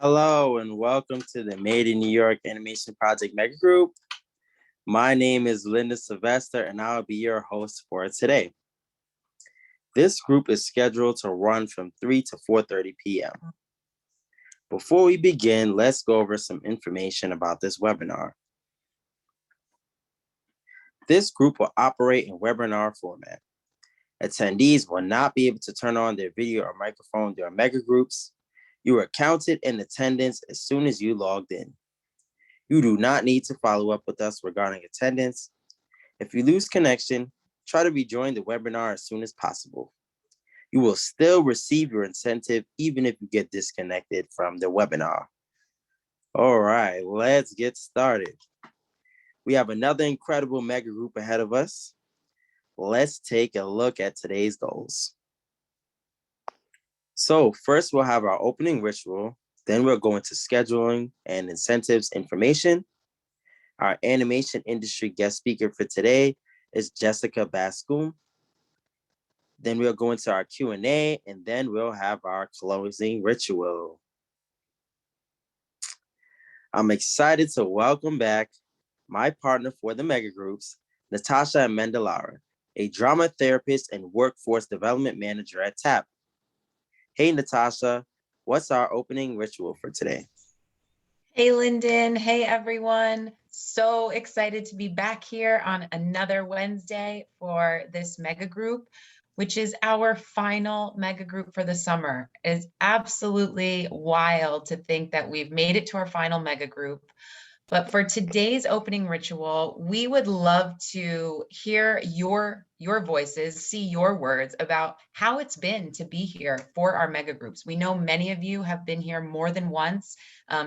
Hello and welcome to the Made in New York Animation Project Mega Group. My name is Linda Sylvester and I'll be your host for today. This group is scheduled to run from 3 to 4:30 p.m. Before we begin, let's go over some information about this webinar. This group will operate in webinar format. Attendees will not be able to turn on their video or microphone during mega groups. You are counted in attendance as soon as you logged in. You do not need to follow up with us regarding attendance. If you lose connection, try to rejoin the webinar as soon as possible. You will still receive your incentive even if you get disconnected from the webinar. All right, let's get started. We have another incredible mega group ahead of us. Let's take a look at today's goals. So first we'll have our opening ritual, then we'll go into scheduling and incentives information. Our animation industry guest speaker for today is Jessica Bascom. Then we'll go into our Q&A and then we'll have our closing ritual. I'm excited to welcome back my partner for the mega groups, Natasha Amendolara, a drama therapist and workforce development manager at TAP. Hey, Natasha, what's our opening ritual for today? Hey, Lyndon. Hey, everyone. So excited to be back here on another Wednesday for this mega group, which is our final mega group for the summer. It is absolutely wild to think that we've made it to our final mega group. But for today's opening ritual, we would love to hear your voices, see your words about how it's been to be here for our mega groups. We know many of you have been here more than once,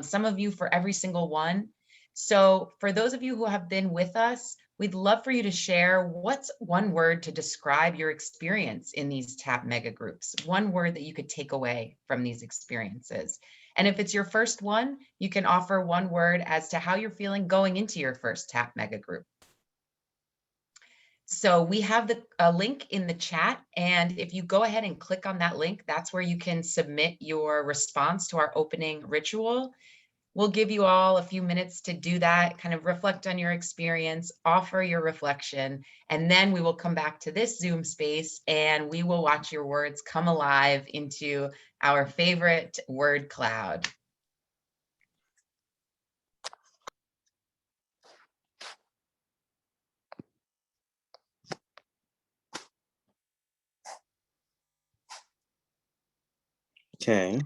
some of you for every single one. So for those of you who have been with us, we'd love for you to share what's one word to describe your experience in these TAP mega groups, one word that you could take away from these experiences. And if it's your first one, you can offer one word as to how you're feeling going into your first TAP mega group. So we have a link in the chat, and if you go ahead and click on that link, that's where you can submit your response to our opening ritual. We'll give you all a few minutes to do that, kind of reflect on your experience, offer your reflection, and then we will come back to this Zoom space and we will watch your words come alive into our favorite word cloud. Okay.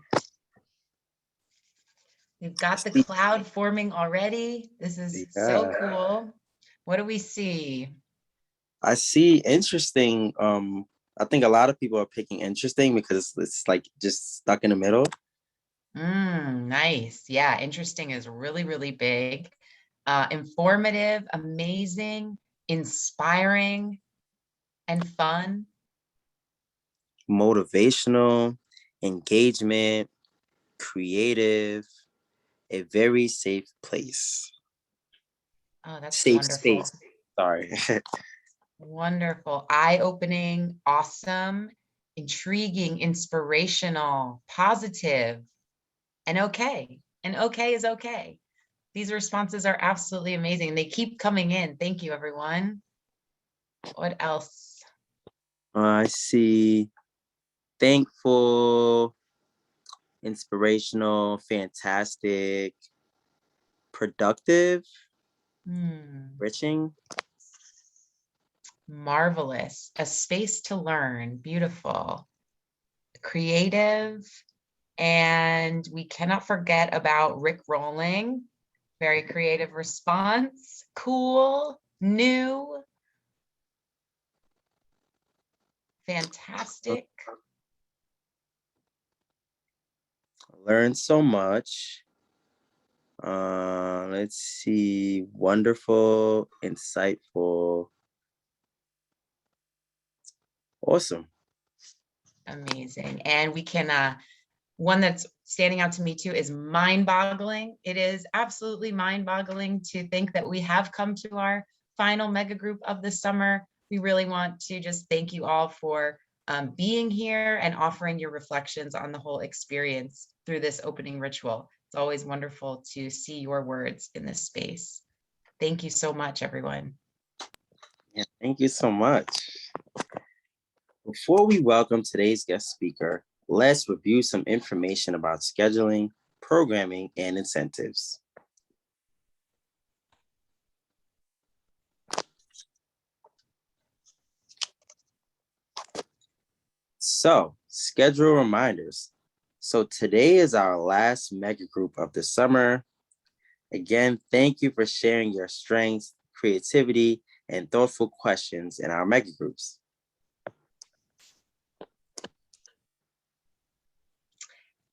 We've got the cloud forming already. This is so cool. What do we see? I see interesting. I think a lot of people are picking interesting because it's like just stuck in the middle. Nice. Yeah, interesting is really, really big. Informative, amazing, inspiring, and fun. Motivational, engagement, creative, a very safe place. Oh, that's safe wonderful. Space. Sorry. Wonderful. Eye-opening, awesome, intriguing, inspirational, positive, and okay. And okay is okay. These responses are absolutely amazing. They keep coming in. Thank you, everyone. What else? I see thankful, inspirational, fantastic, productive, enriching. Marvelous. A space to learn. Beautiful. Creative. And we cannot forget about Rick Rolling. Very creative response. Cool. New. Fantastic. Learned so much. Let's see. Wonderful, insightful. Awesome. Amazing. And we can, one that's standing out to me too is mind-boggling. It is absolutely mind-boggling to think that we have come to our final mega group of the summer. We really want to just thank you all for being here and offering your reflections on the whole experience through this opening ritual. It's always wonderful to see your words in this space. Thank you so much, everyone. Yeah, thank you so much. Before we welcome today's guest speaker, let's review some information about scheduling, programming, and incentives. So, schedule reminders. So, today is our last mega group of the summer. Again, thank you for sharing your strengths, creativity, and thoughtful questions in our mega groups.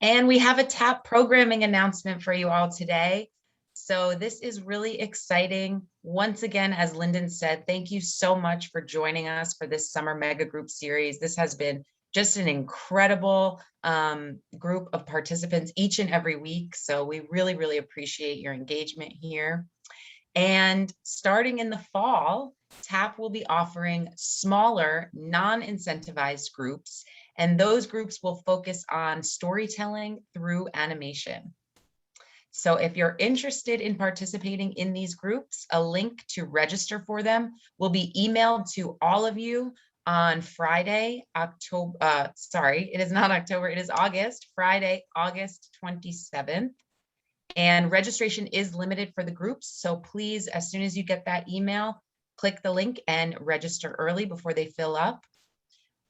And we have a TAP programming announcement for you all today. So this is really exciting. Once again, as Lyndon said, thank you so much for joining us for this summer mega group series. This has been just an incredible group of participants each and every week. So we really, really appreciate your engagement here. And starting in the fall, TAP will be offering smaller, non-incentivized groups, and those groups will focus on storytelling through animation. So if you're interested in participating in these groups, a link to register for them will be emailed to all of you on Friday, it is not October, it is August, Friday, August 27th. And registration is limited for the groups. So please, as soon as you get that email, click the link and register early before they fill up.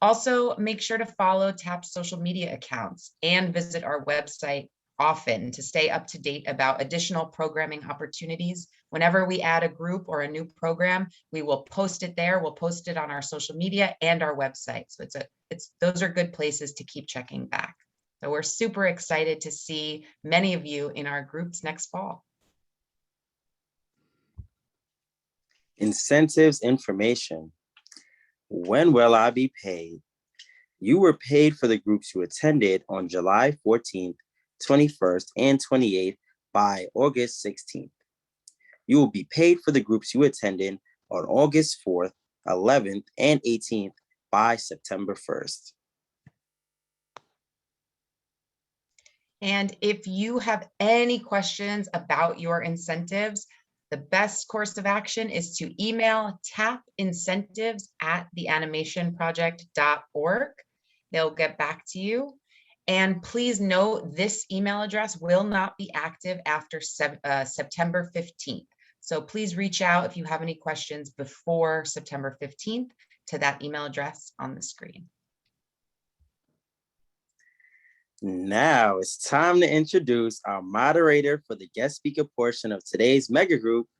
Also, make sure to follow TAP's social media accounts and visit our website often to stay up to date about additional programming opportunities. Whenever we add a group or a new program, we will post it there. We'll post it on our social media and our website. So those are good places to keep checking back. So we're super excited to see many of you in our groups next fall. Incentives information. When will I be paid? You were paid for the groups you attended on July 14th, 21st, and 28th by August 16th. You will be paid for the groups you attended on August 4th, 11th, and 18th by September 1st. And if you have any questions about your incentives, the best course of action is to email tapincentives@theanimationproject.org. They'll get back to you. And please note this email address will not be active after September 15th. So please reach out if you have any questions before September 15th to that email address on the screen. Now it's time to introduce our moderator for the guest speaker portion of today's mega group.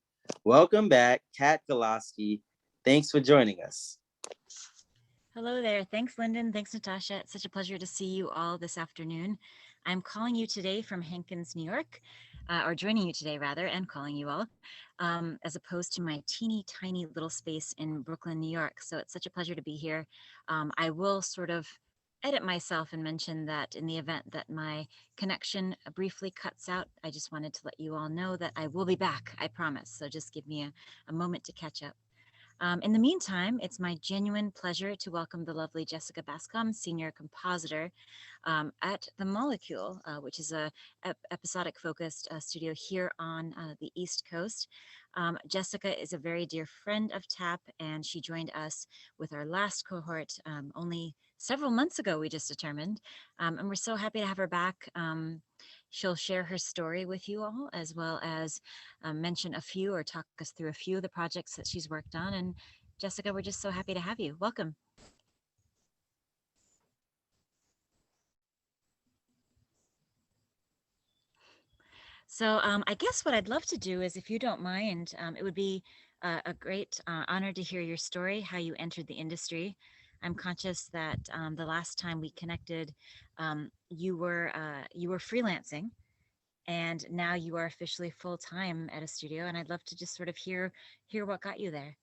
Welcome back, Kat Goloski. Thanks for joining us. Hello there. Thanks, Lyndon. Thanks, Natasha. It's such a pleasure to see you all this afternoon. I'm calling you today from Hankins, New York, or joining you today, rather, and calling you all, as opposed to my teeny tiny little space in Brooklyn, New York. So it's such a pleasure to be here. I will sort of edit myself and mention that in the event that my connection briefly cuts out, I just wanted to let you all know that I will be back, I promise. So just give me a moment to catch up. In the meantime, it's my genuine pleasure to welcome the lovely Jessica Bascom, senior compositor at The Molecule, which is a episodic focused studio here on the East Coast. Jessica is a very dear friend of TAP, and she joined us with our last cohort only several months ago, we just determined, and we're so happy to have her back. She'll share her story with you all, as well as mention a few or talk us through a few of the projects that she's worked on. And Jessica, we're just so happy to have you. Welcome. So I guess what I'd love to do is, if you don't mind, it would be a great honor to hear your story, how you entered the industry. I'm conscious that the last time we connected, you were freelancing, and now you are officially full-time at a studio, and I'd love to just sort of hear what got you there.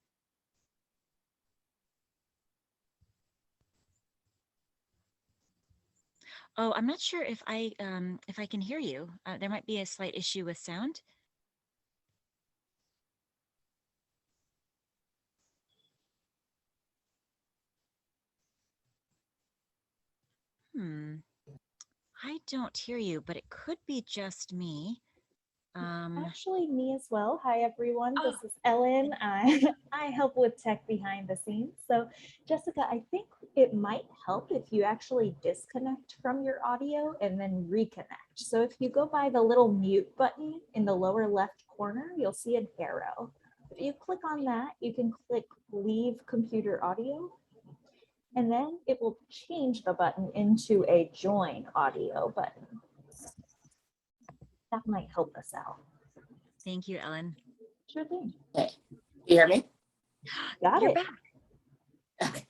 Oh, I'm not sure if I can hear you. There might be a slight issue with sound. I don't hear you, but it could be just me. Actually, me as well. Hi, everyone. Oh. This is Ellen. I help with tech behind the scenes. So, Jessica, I think it might help if you actually disconnect from your audio and then reconnect. So, if you go by the little mute button in the lower left corner, you'll see an arrow. If you click on that, you can click Leave Computer Audio, and then it will change the button into a Join Audio button. That might help us out. Thank you, Ellen. Sure thing. Okay. You hear me? Got You're it. back.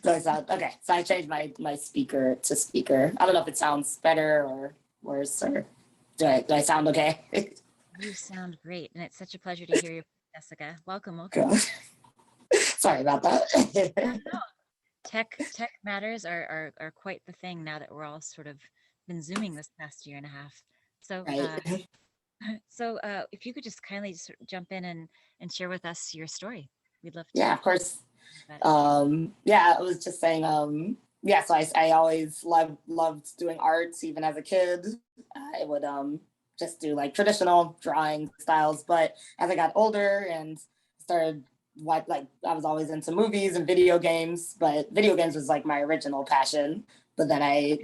Do I sound okay? So I changed my speaker to speaker. I don't know if it sounds better or worse, or do I sound okay? You sound great, and it's such a pleasure to hear you, Jessica. Welcome, welcome. Cool. Sorry about that. Tech matters are quite the thing now that we're all sort of been Zooming this past year and a half. So, Right. if you could just kindly just jump in and share with us your story, we'd love to. Yeah, of course. hear about it. Yeah, I was just saying, yeah, so I always loved doing arts even as a kid. I would just do like traditional drawing styles, but as I got older and started like I was always into movies and video games, but video games was like my original passion. But then I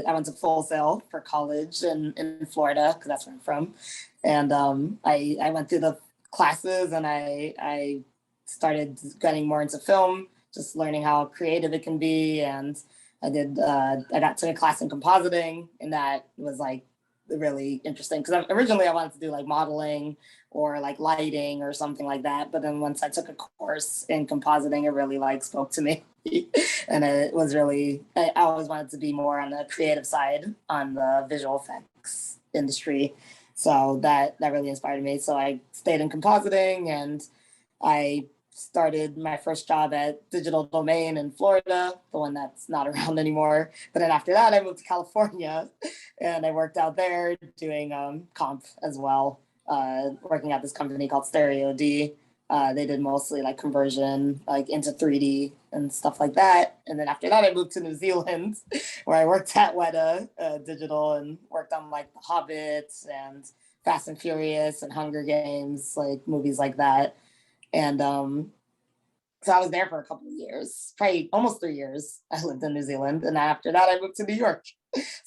went to Full Sail for college in Florida, because that's where I'm from. And I went through the classes, and I started getting more into film, just learning how creative it can be. And I got to a class in compositing, and that was like really interesting, because originally I wanted to do like modeling or like lighting or something like that. But then once I took a course in compositing, it really like spoke to me. And it was really, I always wanted to be more on the creative side, on the visual effects industry. So that really inspired me. So I stayed in compositing, and I started my first job at Digital Domain in Florida, the one that's not around anymore. But then after that, I moved to California, and I worked out there doing comp as well, working at this company called Stereo D. They did mostly like conversion, like into 3D and stuff like that. And then after that, I moved to New Zealand, where I worked at Weta Digital, and worked on like The Hobbit and Fast and Furious and Hunger Games, like movies like that. And so I was there for a couple of years, probably almost 3 years. I lived in New Zealand, and after that, I moved to New York.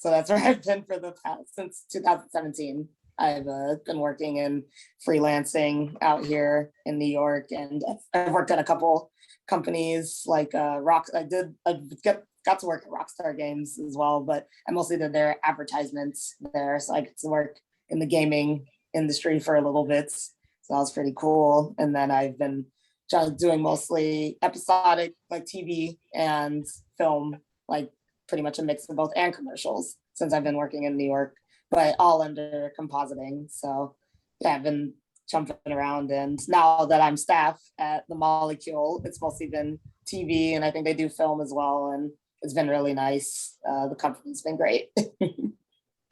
So that's where I've been for the past since 2017. I've been working in freelancing out here in New York, and I've worked at a couple companies like Rock. I got to work at Rockstar Games as well, but I mostly did their advertisements there, so I got to work in the gaming industry for a little bit. So that was pretty cool. And then I've been just doing mostly episodic, like TV and film, like pretty much a mix of both, and commercials, since I've been working in New York, but all under compositing. So yeah, I've been jumping around. And now that I'm staff at The Molecule, it's mostly been TV, and I think they do film as well. And it's been really nice. The company's been great.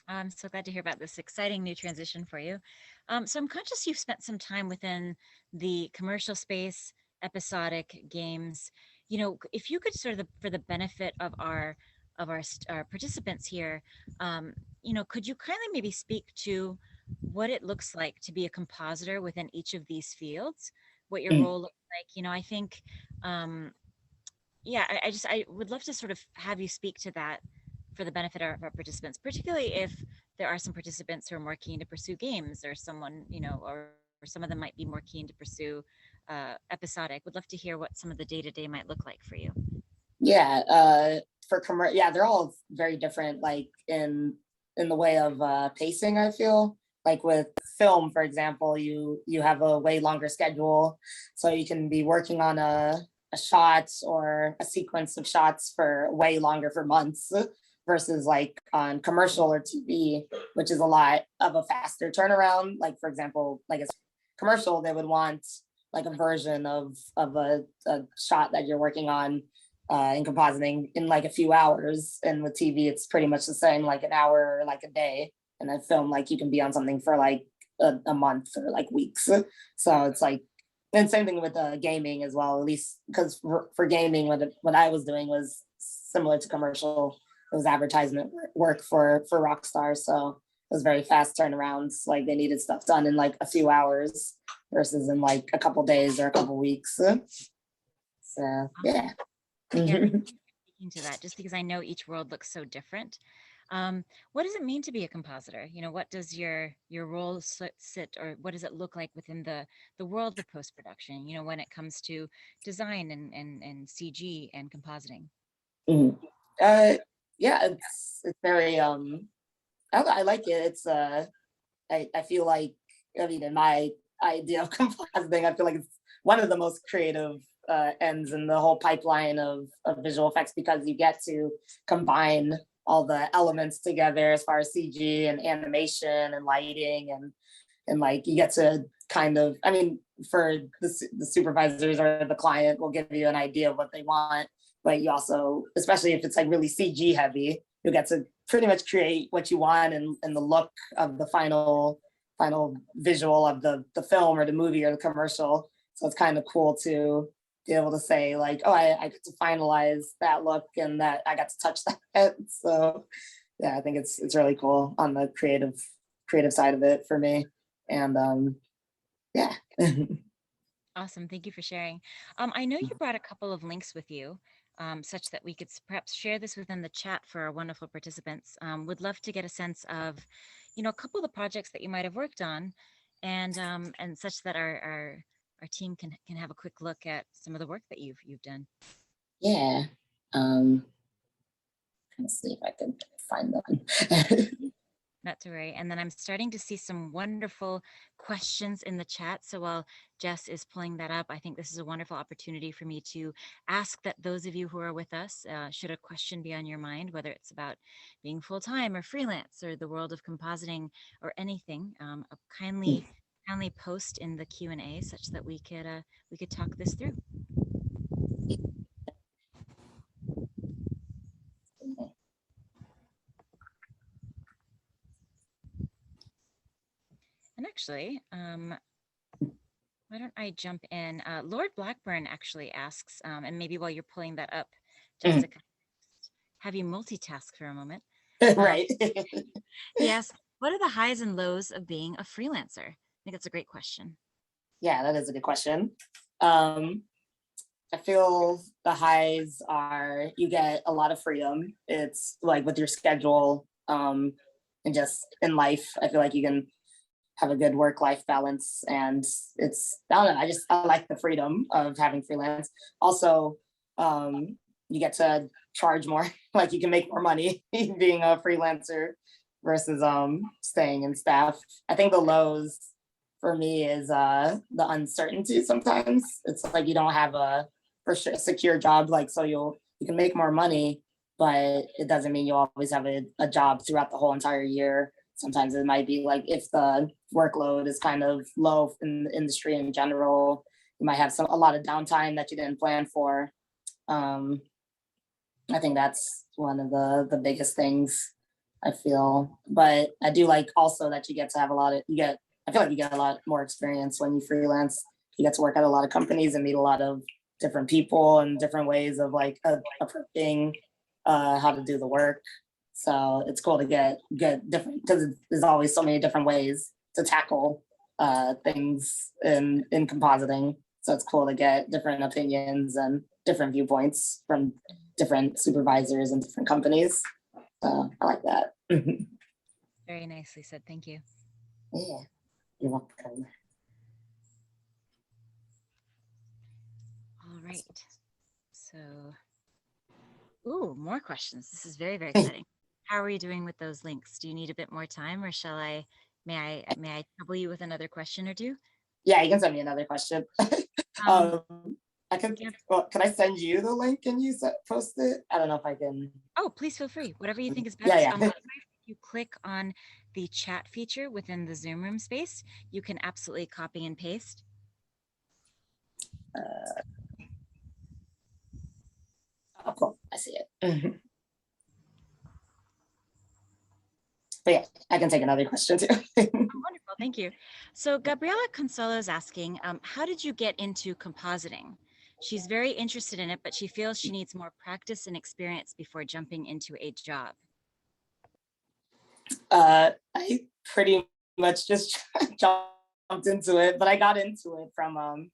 I'm so glad to hear about this exciting new transition for you. So I'm conscious you've spent some time within the commercial space, episodic games. You know, if you could sort of, for the benefit of our participants here, you know, could you kindly maybe speak to what it looks like to be a compositor within each of these fields, what your role looks like? You know, I think, yeah, I would love to sort of have you speak to that for the benefit of our participants, particularly if there are some participants who are more keen to pursue games, or someone, you know, or some of them might be more keen to pursue episodic. Would love to hear what some of the day-to-day might look like for you. Yeah, yeah, they're all very different, like in the way of pacing, I feel. Like with film, for example, you have a way longer schedule, so you can be working on a shot or a sequence of shots for way longer, for months, versus like on commercial or TV, which is a lot of a faster turnaround. Like, for example, like a commercial, they would want like a version of a shot that you're working on in compositing in like a few hours. And with TV, it's pretty much the same, like an hour or like a day. And a film, like you can be on something for like a month or like weeks. So it's like, and same thing with gaming as well, at least because for gaming, what I was doing was similar to commercial. was advertisement work for Rockstar. So it was very fast turnarounds. Like they needed stuff done in like a few hours versus in like a couple days or a couple weeks. So yeah. Yeah, speaking to that, just because I know each world looks so different. What does it mean to be a compositor? You know, what does your role sit, or what does it look like within the world of post-production, you know, when it comes to design and CG and compositing? Mhm. Yeah, it's very I like it. It's I feel like, I mean, in my idea of compositing, I feel like it's one of the most creative ends in the whole pipeline of visual effects, because you get to combine all the elements together as far as CG and animation and lighting, and like you get to kind of, I mean, for the supervisors or the client will give you an idea of what they want, but you also, especially if it's like really CG heavy, you get to pretty much create what you want, and the look of the final visual of the film or the movie or the commercial. So it's kind of cool to be able to say like, oh, I get to finalize that look and that I got to touch that. So yeah, I think it's really cool on the creative side of it for me. And yeah. Awesome. Thank you for sharing. I know you brought a couple of links with you, such that we could perhaps share this within the chat for our wonderful participants. Would love to get a sense of, you know, a couple of the projects that you might have worked on, and such that our team can have a quick look at some of the work that you've done. Yeah. Let's see if I can find them. Not to worry. And then I'm starting to see some wonderful questions in the chat. So while Jess is pulling that up, I think this is a wonderful opportunity for me to ask that those of you who are with us, should a question be on your mind, whether it's about being full-time or freelance or the world of compositing or anything, kindly post in the Q&A such that we could talk this through. And actually, why don't I jump in? Lord Blackburn actually asks, and maybe while you're pulling that up, Jessica, have you multitask for a moment? Right. He asks, what are the highs and lows of being a freelancer? I think that's a great question. Yeah, that is a good question. I feel the highs are you get a lot of freedom. It's like with your schedule, and just in life, I feel like you can have a good work-life balance, and I don't know, I like the freedom of having freelance. Also, you get to charge more, like you can make more money being a freelancer versus staying in staff. I think the lows for me is the uncertainty. Sometimes it's like you don't have a for sure secure job, like so you can make more money, but it doesn't mean you always have a job throughout the whole entire year. Sometimes it might be like if the workload is kind of low in the industry in general, you might have a lot of downtime that you didn't plan for. I think that's one of the biggest things I feel. But I do like also that you get to have I feel like you get a lot more experience when you freelance. You get to work at a lot of companies and meet a lot of different people and different ways of like approaching how to do the work. So it's cool to get different, because there's always so many different ways to tackle things in compositing. So it's cool to get different opinions and different viewpoints from different supervisors and different companies. So I like that. Very nicely said. Thank you. Yeah, you're welcome. All right. So, ooh, more questions. This is very, very exciting. How are you doing with those links? Do you need a bit more time, or may I trouble you with another question or two? Yeah, you can send me another question. I can. Well, can I send you the link and you post it? I don't know if I can. Oh, please feel free. Whatever you think is best. Yeah. If you click on the chat feature within the Zoom room space, you can absolutely copy and paste. Oh, cool. I see it. But yeah, I can take another question too. Wonderful, thank you. So Gabriela Consuelo is asking, how did you get into compositing? She's very interested in it, but she feels she needs more practice and experience before jumping into a job. I pretty much just jumped into it, but I got into it from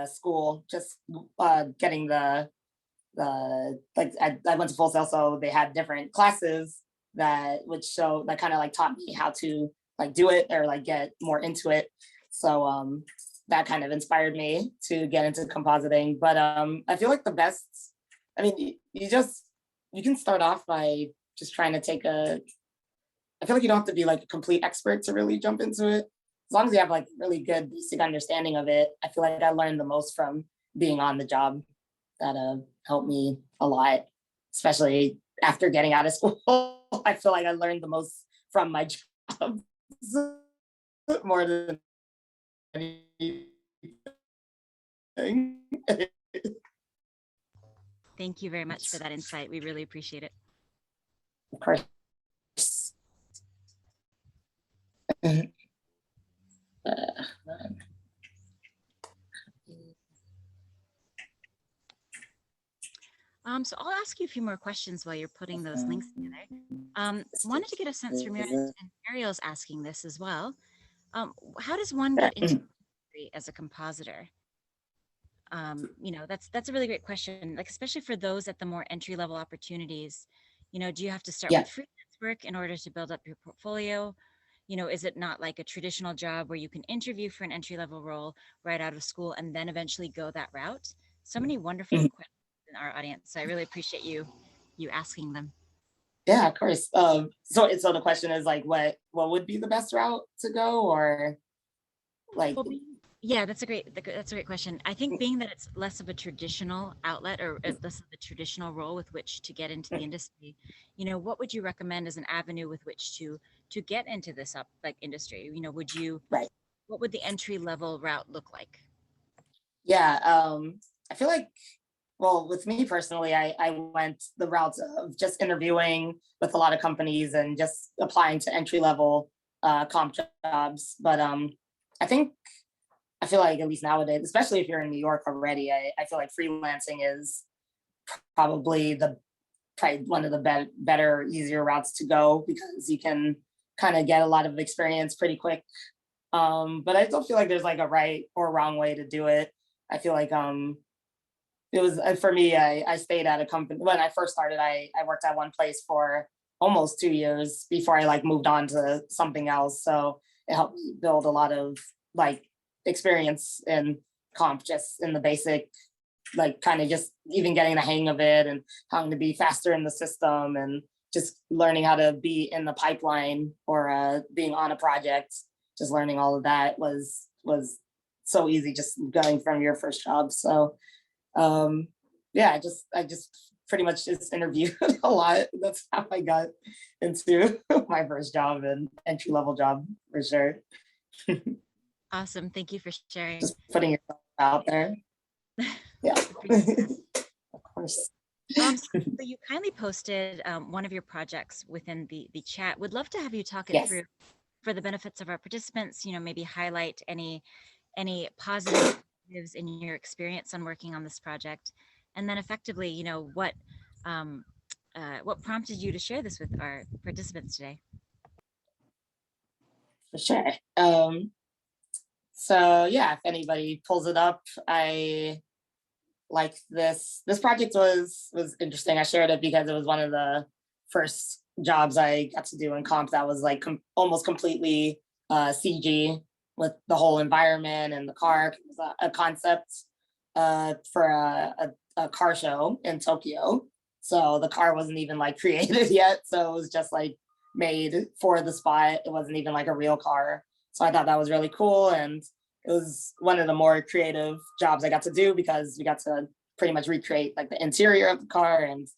school, just getting the like I went to Full Sail, so they had different classes that kind of like taught me how to like do it or like get more into it. So that kind of inspired me to get into compositing. But I feel like the best, I mean, you can start off by just trying to I feel like you don't have to be like a complete expert to really jump into it. As long as you have like really good basic understanding of it, I feel like I learned the most from being on the job. That helped me a lot, especially after getting out of school. I feel like I learned the most from my job more than anything. Thank you very much for that insight. We really appreciate it. Of course. So I'll ask you a few more questions while you're putting those links together. Wanted to get a sense from your end, and Ariel's asking this as well. How does one get into the industry as a compositor? That's a really great question. Like, especially for those at the more entry-level opportunities, do you have to start with freelance work in order to build up your portfolio? Is it not like a traditional job where you can interview for an entry-level role right out of school and then eventually go that route? So many wonderful questions in our audience. So I really appreciate you asking them. Yeah, of course. So the question is like, what would be the best route to go, or like? Well, yeah, that's a great question. I think being that it's less of a traditional outlet or less of a traditional role with which to get into the industry, what would you recommend as an avenue with which to get into this industry? What would the entry level route look like? Yeah, I feel like, well, with me personally, I went the route of just interviewing with a lot of companies and just applying to entry level comp jobs. But I feel like at least nowadays, especially if you're in New York already, I feel like freelancing is probably one of the better, easier routes to go, because you can kind of get a lot of experience pretty quick. But I don't feel like there's like a right or wrong way to do it. I feel like it was, for me, I stayed at a company. When I first started, I worked at one place for almost 2 years before I like moved on to something else. So it helped me build a lot of like experience in comp, just in the basic, like kind of just even getting the hang of it and how to be faster in the system, and just learning how to be in the pipeline or being on a project. Just learning all of that was so easy, just going from your first job. So yeah, I just pretty much just interviewed a lot. That's how I got into my first job and entry level job, for sure. Awesome. Thank you for sharing. Just putting yourself out there. Yeah. Of course. So you kindly posted one of your projects within the chat. Would love to have you talk it through for the benefits of our participants, maybe highlight any positive in your experience on working on this project, and then effectively, what prompted you to share this with our participants today? For sure. So yeah, if anybody pulls it up, I like this project was interesting. I shared it because it was one of the first jobs I got to do in comp that was like almost completely CG, with the whole environment and the car. It was a concept for a car show in Tokyo. So the car wasn't even like created yet. So it was just like made for the spot. It wasn't even like a real car. So I thought that was really cool. And it was one of the more creative jobs I got to do, because we got to pretty much recreate like the interior of the car and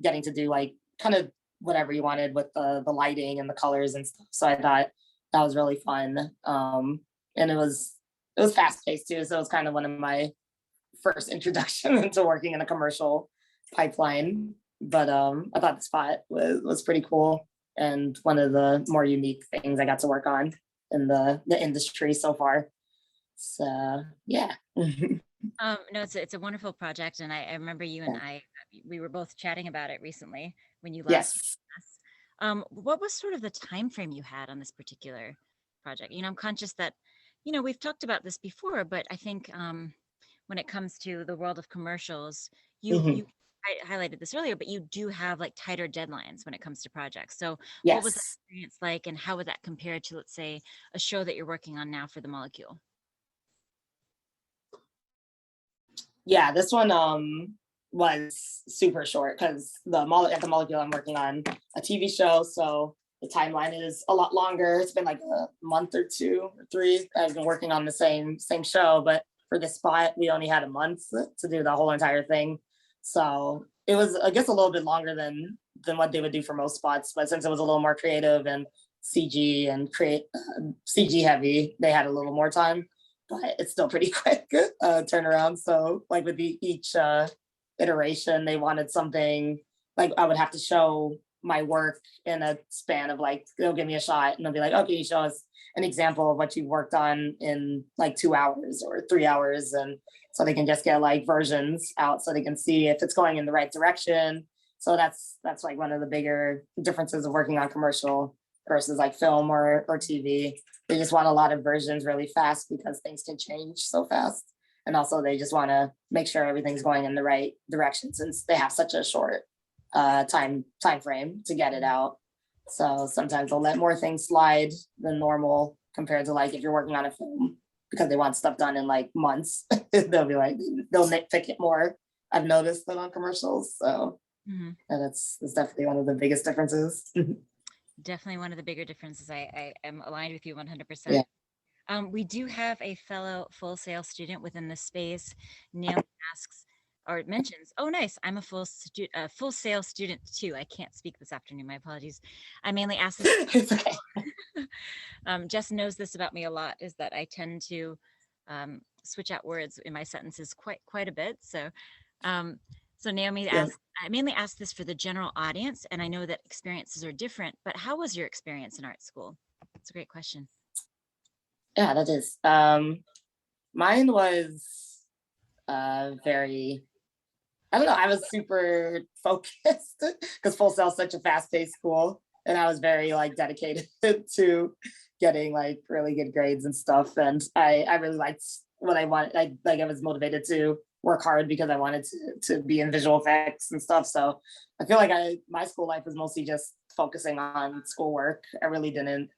getting to do like kind of whatever you wanted with the lighting and the colors and stuff. So I thought that was really fun. And it was fast paced too. So it was kind of one of my first introduction into working in a commercial pipeline. But I thought the spot was pretty cool, and one of the more unique things I got to work on in the industry so far. So yeah. No, it's a wonderful project, and I remember you and we were both chatting about it recently when you last Yes. met us. What was sort of the time frame you had on this particular project? I'm conscious that, we've talked about this before, but I think when it comes to the world of commercials, Mhm. I highlighted this earlier, but you do have like tighter deadlines when it comes to projects. So what was that Yes. experience like, and how would that compare to, let's say, a show that you're working on now for The Molecule? Yeah, this one was super short because at the molecule I'm working on a TV show, so the timeline is a lot longer. It's been like a month or 2 or 3. I've been working on the same show, but for this spot, we only had a month to do the whole entire thing. So it was, I guess, a little bit longer than what they would do for most spots. But since it was a little more creative and CG and CG heavy, they had a little more time, but it's still pretty quick turnaround. So like with each iteration, they wanted something like I would have to show my work in a span of like, they'll give me a shot and they'll be like, okay, you show us an example of what you worked on in like 2 hours or 3 hours. And so they can just get like versions out so they can see if it's going in the right direction. So that's like one of the bigger differences of working on commercial versus like film or TV. They just want a lot of versions really fast because things can change so fast. And also they just want to make sure everything's going in the right direction since they have such a short time frame to get it out. So sometimes they'll let more things slide than normal compared to like if you're working on a film because they want stuff done in like months. They'll be like, they'll nitpick it more. I've noticed that on commercials. So and it's definitely one of the biggest differences. Definitely one of the bigger differences. I am aligned with you 100%. Yeah. We do have a fellow Full Sail student within this space. Naomi asks or mentions, oh, nice. I'm a Full Sail student too. I can't speak this afternoon. My apologies. I mainly ask this. It's okay. Jess knows this about me a lot, is that I tend to switch out words in my sentences quite a bit. So, so Naomi asks, I mainly ask this for the general audience, and I know that experiences are different, but how was your experience in art school? It's a great question. Yeah, that is. Mine was very, I don't know, I was super focused because Full Sail is such a fast-paced school, and I was very like dedicated to getting like really good grades and stuff. And I really liked what I wanted. I was motivated to work hard because I wanted to be in visual effects and stuff. So I feel like my school life was mostly just focusing on schoolwork. I really didn't.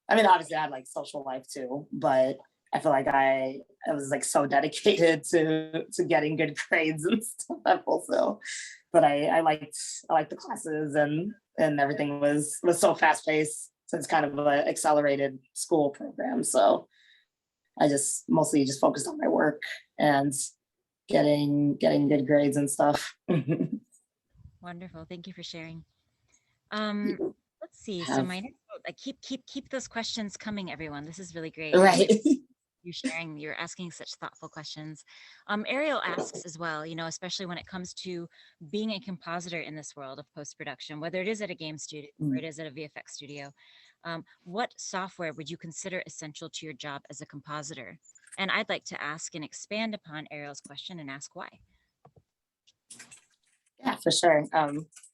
I mean, obviously I had like social life too, but I feel like I was like so dedicated to getting good grades and stuff at Full Sail. But I liked the classes and everything was so fast paced. So it's kind of an accelerated school program. So I just mostly just focused on my work and getting good grades and stuff. Wonderful. Thank you for sharing. Let's see. So my next note, keep those questions coming, everyone. This is really great. Right. You're asking such thoughtful questions. Ariel asks as well, especially when it comes to being a compositor in this world of post-production, whether it is at a game studio or it is at a VFX studio, what software would you consider essential to your job as a compositor? And I'd like to ask and expand upon Ariel's question and ask why. Yeah, for sure.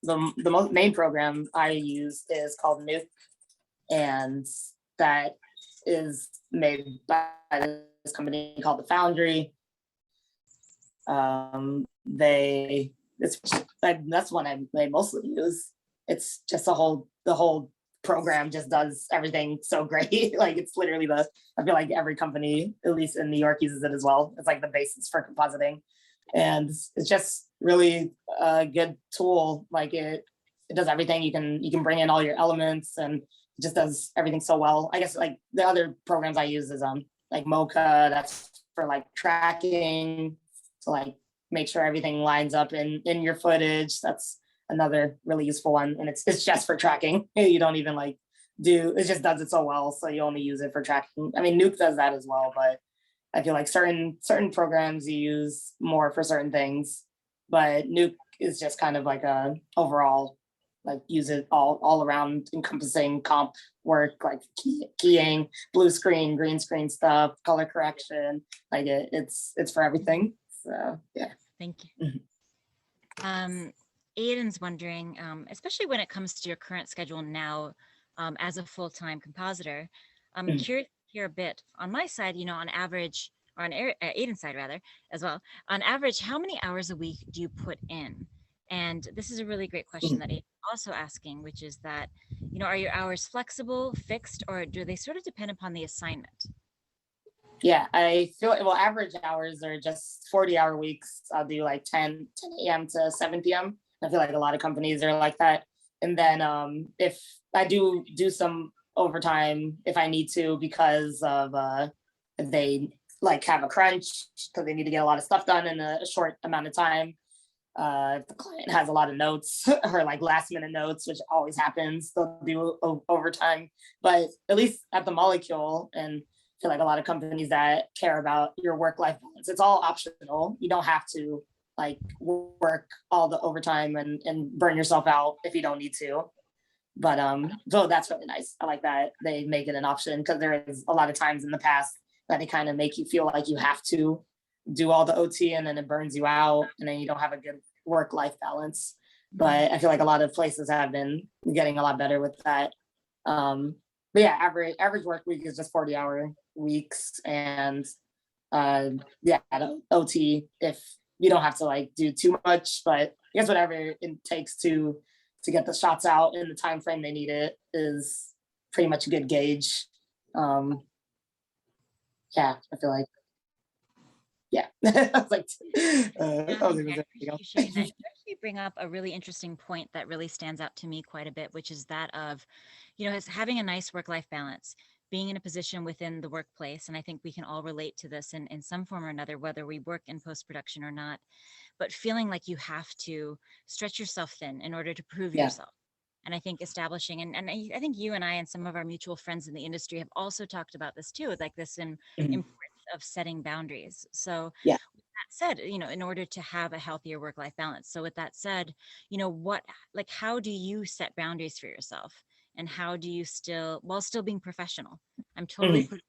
The main program I use is called Nuke, and that is made by this company called The Foundry. That's one I mostly use. It's just the whole program just does everything so great. Like it's literally I feel like every company, at least in New York, uses it as well. It's like the basis for compositing. And it's just really a good tool. Like it does everything. You can bring in all your elements and it just does everything so well. I guess like the other programs I use is like Mocha, that's for like tracking, to like make sure everything lines up in your footage. That's another really useful one. And it's just for tracking. You don't even like it just does it so well. So you only use it for tracking. I mean, Nuke does that as well, but I feel like certain programs you use more for certain things, but Nuke is just kind of like a overall like use it all around, encompassing comp work, like keying, blue screen, green screen stuff, color correction. Like it's for everything. So yeah. Thank you. Aiden's wondering, especially when it comes to your current schedule now, as a full-time compositor, I'm Mhm. curious to hear a bit on my side, on average, or on Aiden's side rather, as well, on average, how many hours a week do you put in? And this is a really great question that Aiden's also asking, which is that, are your hours flexible, fixed, or do they sort of depend upon the assignment? Yeah, I feel well, average hours are just 40-hour weeks. I'll do like 10 a.m. to 7 p.m. I feel like a lot of companies are like that. And then if I do some overtime if I need to, because of they like have a crunch because they need to get a lot of stuff done in a short amount of time. If the client has a lot of notes or like last minute notes, which always happens, they'll do overtime. But at least at the Molecule, and I feel like a lot of companies that care about your work-life balance, it's all optional. You don't have to like work all the overtime and burn yourself out if you don't need to. But so that's really nice. I like that they make it an option, because there is a lot of times in the past that they kind of make you feel like you have to do all the OT and then it burns you out and then you don't have a good work-life balance. But I feel like a lot of places have been getting a lot better with that. But yeah, average work week is just 40-hour weeks, and yeah, OT if you don't have to like do too much, but I guess whatever it takes to get the shots out in the time frame they need it is pretty much a good gauge. Yeah, I feel like, yeah. I was like, I was I like, appreciate you sharing that. You actually bring up a really interesting point that really stands out to me quite a bit, which is that of, having a nice work-life balance, being in a position within the workplace. And I think we can all relate to this in some form or another, whether we work in post-production or not, but feeling like you have to stretch yourself thin in order to prove Yeah. yourself. And I think establishing, and I think you and I and some of our mutual friends in the industry have also talked about this too, like this importance of setting boundaries. So Yeah. with that said, in order to have a healthier work-life balance. So with that said, how do you set boundaries for yourself? And how do you while still being professional? I'm totally putting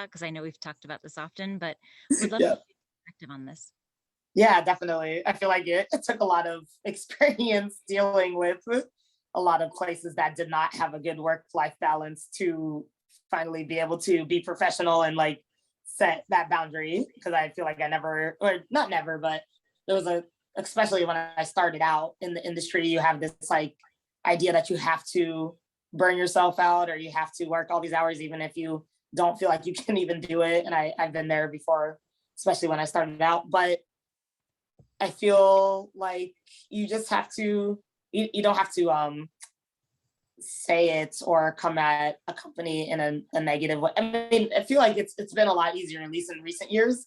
because I know we've talked about this often, but would love to get perspective on this. Yeah, definitely. I feel like it took a lot of experience dealing with a lot of places that did not have a good work-life balance to finally be able to be professional and like set that boundary. Because I feel like I never, or not never, but there was especially when I started out in the industry, you have this like idea that you have to burn yourself out or you have to work all these hours, even if you don't feel like you can even do it. And I've been there before, especially when I started out. But I feel like you just have to, you don't have to say it or come at a company in a negative way. I mean, I feel like it's been a lot easier, at least in recent years,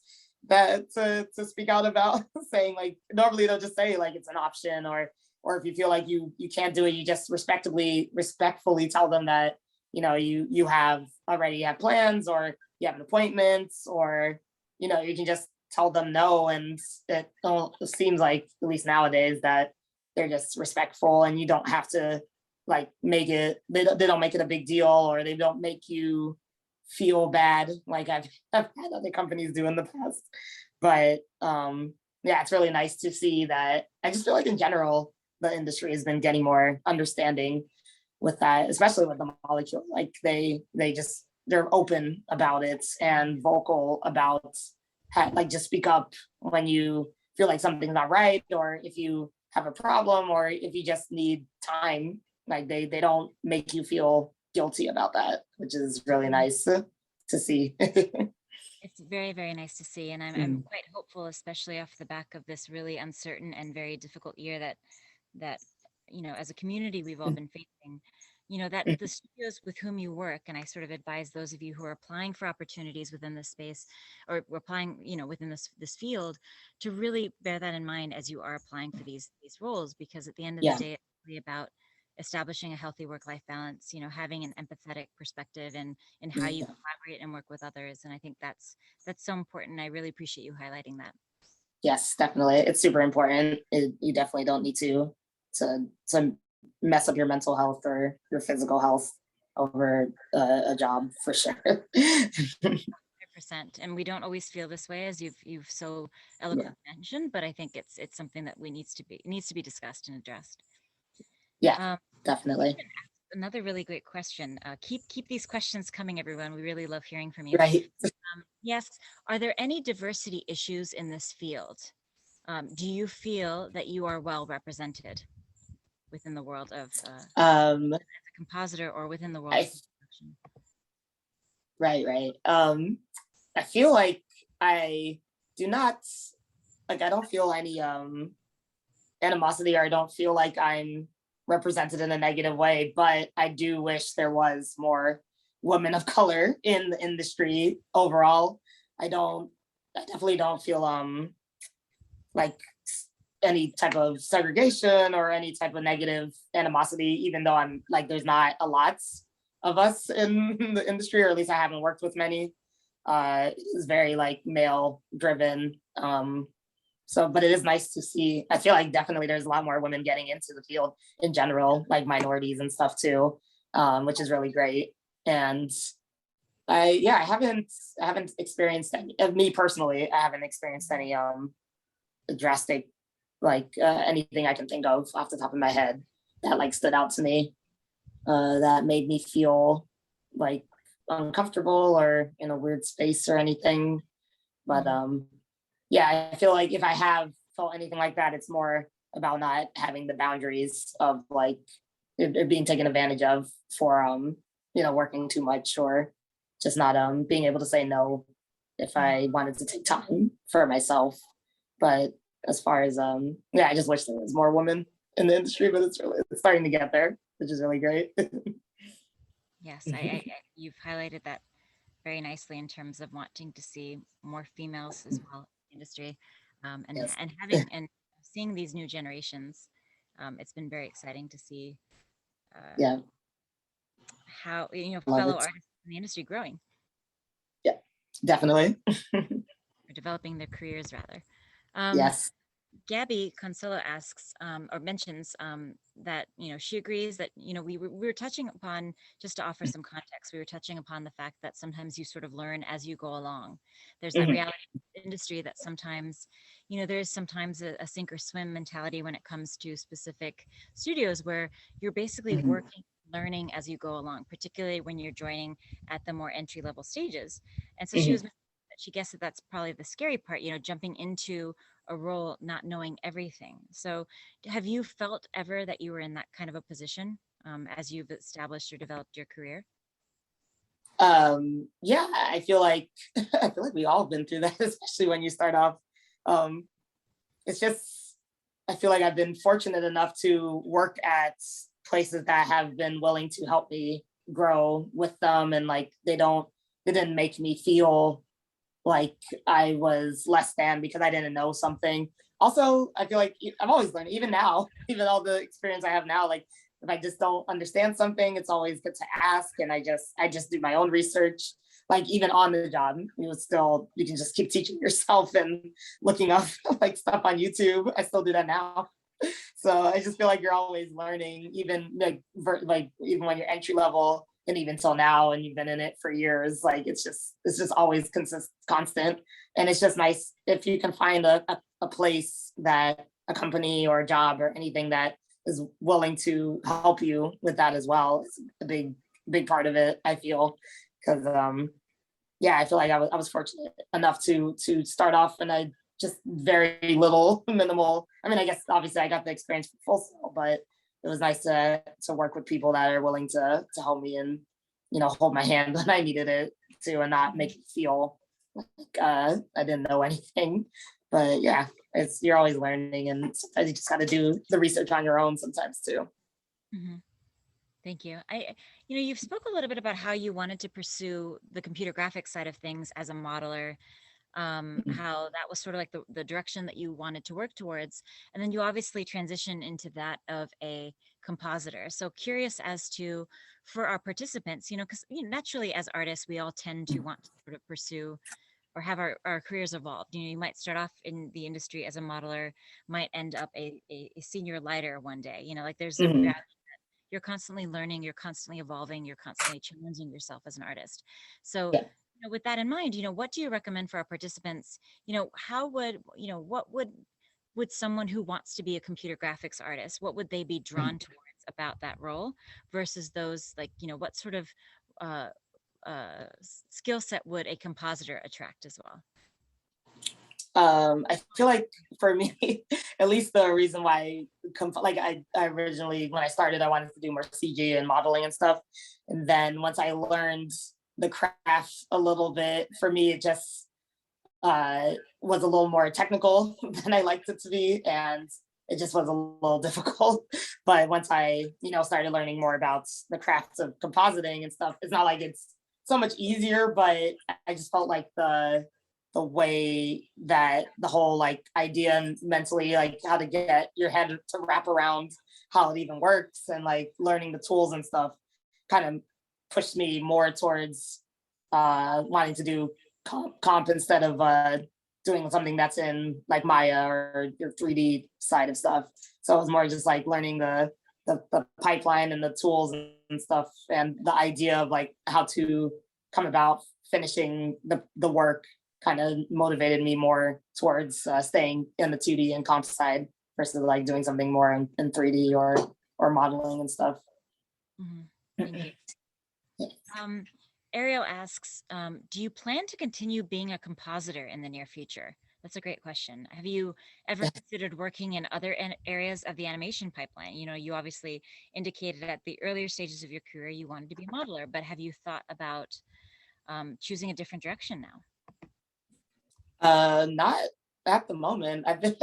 that to speak out about saying like, normally they'll just say like it's an option, or if you feel like you can't do it, you just respectfully tell them that, you already have plans, or you have an appointment, or, you can just tell them no. And it seems like, at least nowadays, that they're just respectful, and you don't have to like make it, they don't make it a big deal, or they don't make you feel bad like I've had other companies do in the past. But yeah, it's really nice to see that. I just feel like in general, the industry has been getting more understanding with that, especially with the Molecule. Like they're open about it and vocal about like just speak up when you feel like something's not right, or if you have a problem, or if you just need time. Like they don't make you feel guilty about that, which is really nice to see. It's very, very nice to see. And I'm quite hopeful, especially off the back of this really uncertain and very difficult year that as a community, we've all been facing, that the studios with whom you work, and I sort of advise those of you who are applying for opportunities within this space, or applying, within this field, to really bear that in mind as you are applying for these roles, because at the end of the day, it's really about establishing a healthy work-life balance, having an empathetic perspective in how you collaborate and work with others. And I think that's so important. I really appreciate you highlighting that. Yes, definitely. It's super important. You definitely don't need to mess up your mental health or your physical health over a job for sure. 100%. And we don't always feel this way, as you've so eloquently mentioned, but I think it's something that needs to be discussed and addressed. Yeah, definitely. Another really great question. Keep these questions coming, everyone. We really love hearing from you. Right. He asks, are there any diversity issues in this field? Do you feel that you are well represented within the world of as a compositor or within the world of production? Right. I feel like I do not, like, I don't feel any animosity, or I don't feel like I'm represented in a negative way, but I do wish there was more women of color in the industry overall. I definitely don't feel like any type of segregation or any type of negative animosity, even though I'm like, there's not a lot of us in the industry, or at least I haven't worked with many. It's very like male driven. But it is nice to see. I feel like definitely there's a lot more women getting into the field in general, like minorities and stuff too, which is really great. And I haven't experienced any, of me personally, I haven't experienced any drastic, like anything I can think of off the top of my head that like stood out to me, that made me feel like uncomfortable or in a weird space or anything. But yeah, I feel like if I have felt anything like that, it's more about not having the boundaries of like it being taken advantage of for working too much, or just not being able to say no if I wanted to take time for myself. But as far as I just wish there was more women in the industry, but it's starting to get there, which is really great. Yes, you've highlighted that very nicely in terms of wanting to see more females as well in the industry, Yes. and having and seeing these new generations. It's been very exciting to see how fellow artists in the industry growing. Yeah, definitely. Or developing their careers rather. Yes. Gabby Consuelo asks or mentions that she agrees that we were touching upon, just to offer some context, we were touching upon the fact that sometimes you sort of learn as you go along. There's that reality industry that sometimes there's sometimes a sink or swim mentality when it comes to specific studios, where you're basically working, learning as you go along, particularly when you're joining at the more entry level stages. And so she guessed that that's probably the scary part, jumping into a role not knowing everything. So have you felt ever that you were in that kind of a position as you've established or developed your career? Yeah, I feel like we all have been through that, especially when you start off. It's just, I feel like I've been fortunate enough to work at places that have been willing to help me grow with them, and like they didn't make me feel like I was less than because I didn't know something. Also, I feel like I've always learned, even now, even all the experience I have now, like if I just don't understand something, it's always good to ask. And I just do my own research. Like even on the job, you can just keep teaching yourself and looking up like stuff on YouTube. I still do that now. So I just feel like you're always learning, even like even when you're entry level, and even till now, and you've been in it for years, like it's just always constant. And it's just nice if you can find a place, that a company or a job or anything that is willing to help you with that as well. It's a big part of it, I feel, because I feel like I was fortunate enough to start off, and I just very minimal. I mean, I guess obviously I got the experience for Full Sail, but it was nice to work with people that are willing to help me and hold my hand when I needed it to, and not make it feel like I didn't know anything. But yeah, you're always learning, and sometimes you just got to do the research on your own sometimes too. Thank you. You've spoke a little bit about how you wanted to pursue the computer graphics side of things as a modeler. How that was sort of like the direction that you wanted to work towards. And then you obviously transitioned into that of a compositor. So curious as to, for our participants, because naturally as artists, we all tend to want to sort of pursue or have our careers evolved. You might start off in the industry as a modeler, might end up a senior lighter one day. Like there's a you're constantly learning, you're constantly evolving, you're constantly challenging yourself as an artist. So, Yeah. with that in mind, what do you recommend for our participants? How would, what would someone who wants to be a computer graphics artist, what would they be drawn towards about that role versus those, like, what sort of uh, skill set would a compositor attract as well? I feel like for me, at least the reason why, I originally, when I started, I wanted to do more CG and modeling and stuff. And then once I learned the craft a little bit, for me, it just was a little more technical than I liked it to be. And it just was a little difficult. But once I, started learning more about the crafts of compositing and stuff, it's not like it's so much easier, but I just felt like the way that the whole like idea and mentally like how to get your head to wrap around how it even works and like learning the tools and stuff kind of pushed me more towards wanting to do comp instead of doing something that's in like Maya or your 3D side of stuff. So it was more just like learning the pipeline and the tools and stuff and the idea of like how to come about finishing the work kind of motivated me more towards staying in the 2D and comp side versus like doing something more in 3D or modeling and stuff. Thank you. Ariel asks, do you plan to continue being a compositor in the near future? That's a great question. Have you ever considered working in other areas of the animation pipeline? You obviously indicated at the earlier stages of your career you wanted to be a modeler, but have you thought about choosing a different direction now? Not at the moment. I've been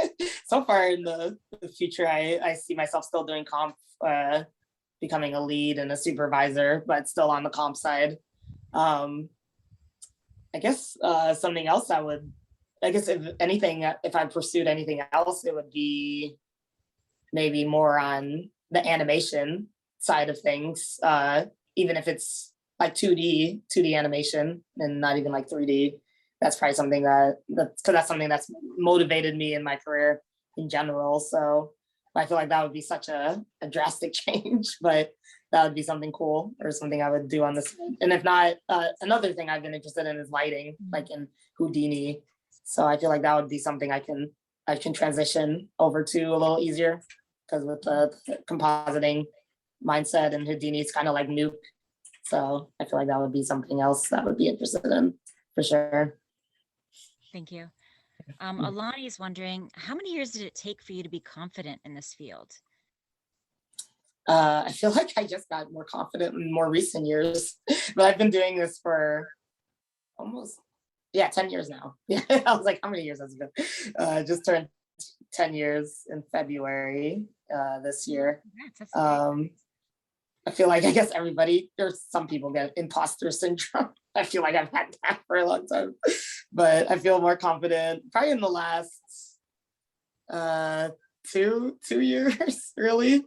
so far in the future. I see myself still doing comp, becoming a lead and a supervisor, but still on the comp side. I guess something else if anything, if I pursued anything else, it would be maybe more on the animation side of things, even if it's like 2D animation and not even like 3D. That's probably something that's something that's motivated me in my career in general. So I feel like that would be such a drastic change, but that would be something cool or something I would do on this. And if not, another thing I've been interested in is lighting, like in Houdini. So I feel like that would be something I can transition over to a little easier because with the compositing mindset and Houdini, it's kind of like Nuke. So I feel like that would be something else that I would be interested in for sure. Thank you. Alani is wondering, how many years did it take for you to be confident in this field? I feel like I just got more confident in more recent years, but I've been doing this for almost 10 years now. Yeah, I was like, how many years has it been? Just turned 10 years in February this year. I feel like I guess some people get imposter syndrome. I feel like I've had that for a long time, but I feel more confident probably in the last 2 years, really.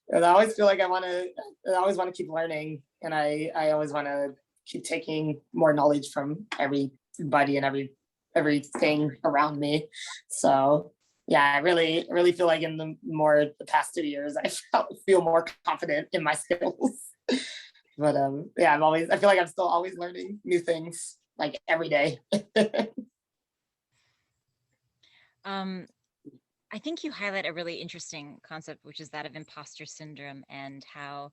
And I always feel like I always want to keep learning, and I always want to keep taking more knowledge from everybody and everything around me. So yeah, I really feel like in the past 2 years, I feel more confident in my skills. But I feel like I'm still always learning new things like every day. I think you highlight a really interesting concept, which is that of imposter syndrome and how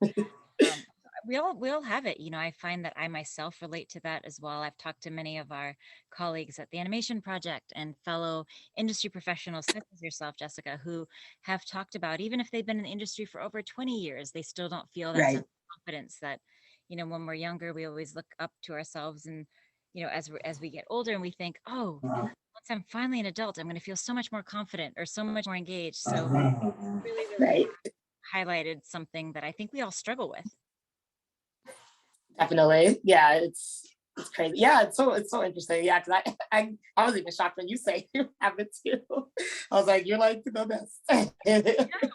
we all have it. I find that I myself relate to that as well. I've talked to many of our colleagues at the Animation Project and fellow industry professionals such as yourself, Jessica, who have talked about, even if they've been in the industry for over 20 years, they still don't feel that sense of confidence that, when we're younger, we always look up to ourselves and, as we get older and we think, oh, once I'm finally an adult, I'm going to feel so much more confident or so much more engaged. So really highlighted something that I think we all struggle with. Definitely. Yeah, it's crazy. Yeah, it's so interesting. Yeah, because I was even shocked when you say you have it too. I was like, you're like the best.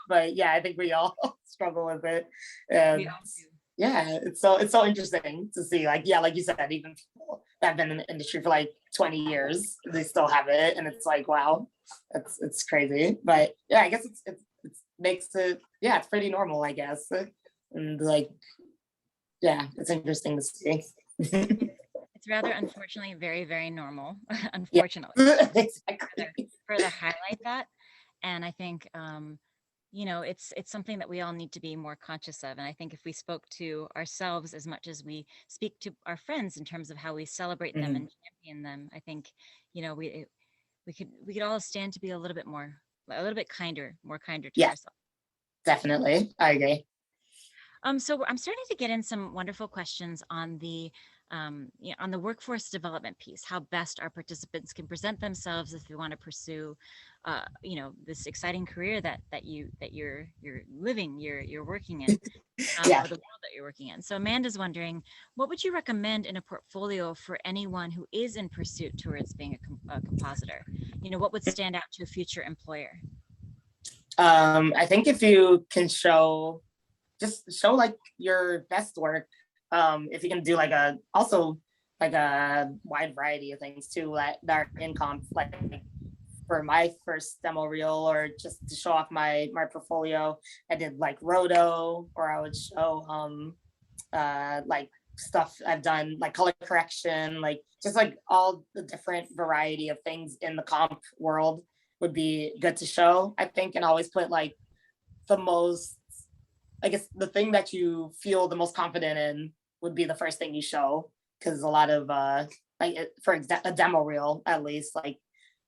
But yeah, I think we all struggle with it. And We all do. yeah, it's so interesting to see, like you said, even people that have been in the industry for like 20 years, they still have it, and it's like, wow, it's crazy. But yeah, I guess it makes it, it's pretty normal, I guess. And like, yeah, it's interesting to see. It's rather unfortunately very, very normal, Yeah, unfortunately. exactly. Further highlight that. And I think, you know, it's something that we all need to be more conscious of. And I think if we spoke to ourselves as much as we speak to our friends in terms of how we celebrate them and champion them, I think, you know, we could all stand to be a little bit kinder, more kinder to Yeah, ourselves. definitely. I agree. So I'm starting to get in some wonderful questions on the on the workforce development piece, how best our participants can present themselves if they want to pursue, you know, this exciting career that you're living, you're working in, Yeah. or the world that you're working in. So Amanda's wondering, what would you recommend in a portfolio for anyone who is in pursuit towards being a compositor? You know, what would stand out to a future employer? I think if you can show like your best work, if you can do like a wide variety of things too that are in comp, like for my first demo reel, or just to show off my portfolio, I did like roto, or I would show like stuff I've done, like color correction, like just like all the different variety of things in the comp world would be good to show, I think. And always put like the most, I guess, the thing that you feel the most confident in would be the first thing you show. Because a lot of for a demo reel, at least, like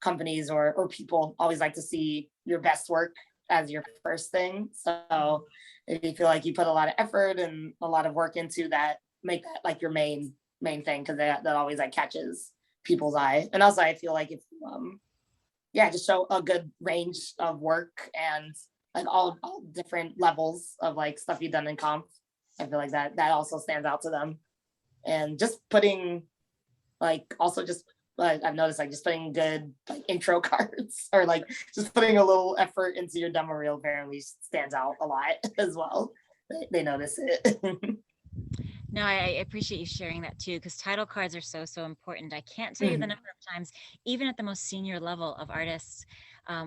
companies or people always like to see your best work as your first thing. So if you feel like you put a lot of effort and a lot of work into that, make that like your main thing, because that always like catches people's eye. And also I feel like if just show a good range of work and like all different levels of like stuff you've done in comp. I feel like that also stands out to them. And just putting like, also just I've noticed like just putting good like intro cards, or like just putting a little effort into your demo reel apparently stands out a lot as well. They notice it. No, I appreciate you sharing that too, because title cards are so important. I can't tell you the number of times, even at the most senior level of artists,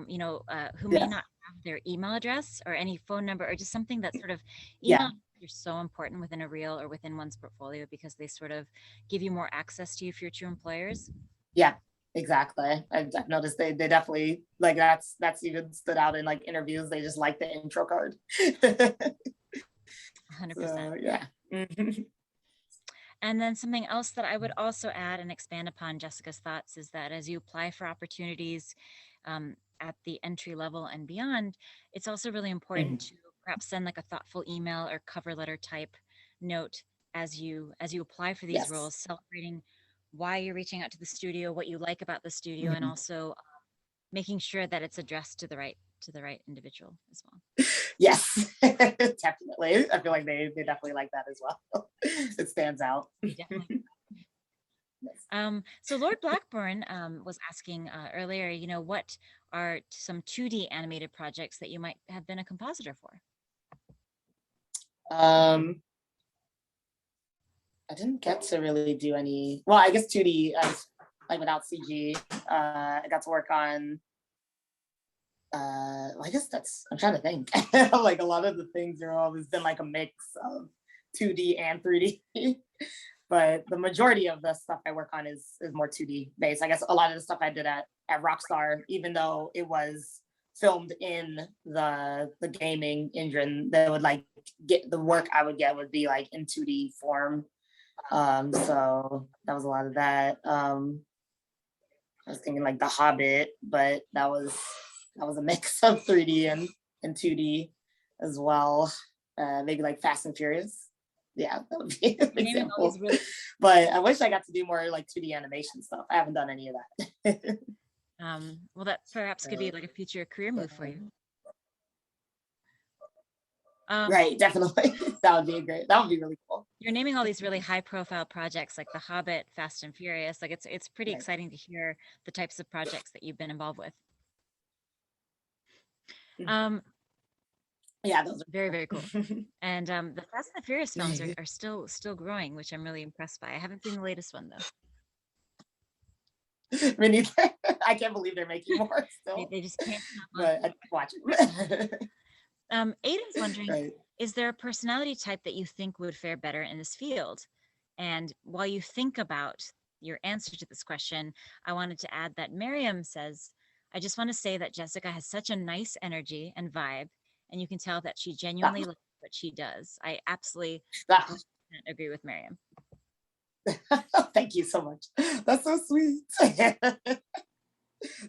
you know, who may not have their email address or any phone number, or just something that sort of email are so important within a reel or within one's portfolio, because they sort of give you more access to your future employers. Yeah, exactly. I've noticed they definitely like that's even stood out in like interviews. They just like the intro card. 100%. So, yeah. And then something else that I would also add and expand upon Jessica's thoughts is that as you apply for opportunities at the entry level and beyond, it's also really important to perhaps send like a thoughtful email or cover letter type note as you apply for these roles, celebrating why you're reaching out to the studio, what you like about the studio, and also making sure that it's addressed to the right individual as well. Yes, definitely. I feel like they definitely like that as well. It stands out. Definitely. So Lord Blackburn was asking earlier, you know, what are some 2D animated projects that you might have been a compositor for? I didn't get to really do any, well, I guess 2D, like without CG. I got to work on I guess I'm trying to think. Like a lot of the things are always been like a mix of 2D and 3D. But the majority of the stuff I work on is more 2D based. I guess a lot of the stuff I did at Rockstar, even though it was filmed in the gaming engine, they would like get the work I would get would be like in 2D form. So that was a lot of that. I was thinking like The Hobbit, but that was a mix of 3D and 2D as well. Maybe like Fast and Furious. Yeah, that would be an example. But I wish I got to do more like 2D animation stuff. I haven't done any of that. Well, that perhaps could be like a future career move for you. Right, definitely. That would be really cool. You're naming all these really high profile projects like The Hobbit, Fast and Furious. Like it's pretty exciting to hear the types of projects that you've been involved with. Yeah, those are very, very cool. And the Fast and the Furious films are still growing, which I'm really impressed by. I haven't seen the latest one though. Me neither. I can't believe they're making more still. They just can't. But I watch it. Aiden's wondering is there a personality type that you think would fare better in this field? And while you think about your answer to this question, I wanted to add that Miriam says, I just want to say that Jessica has such a nice energy and vibe, and you can tell that she genuinely loves what she does. I absolutely Ah, agree with Miriam. thank you so much. That's so sweet.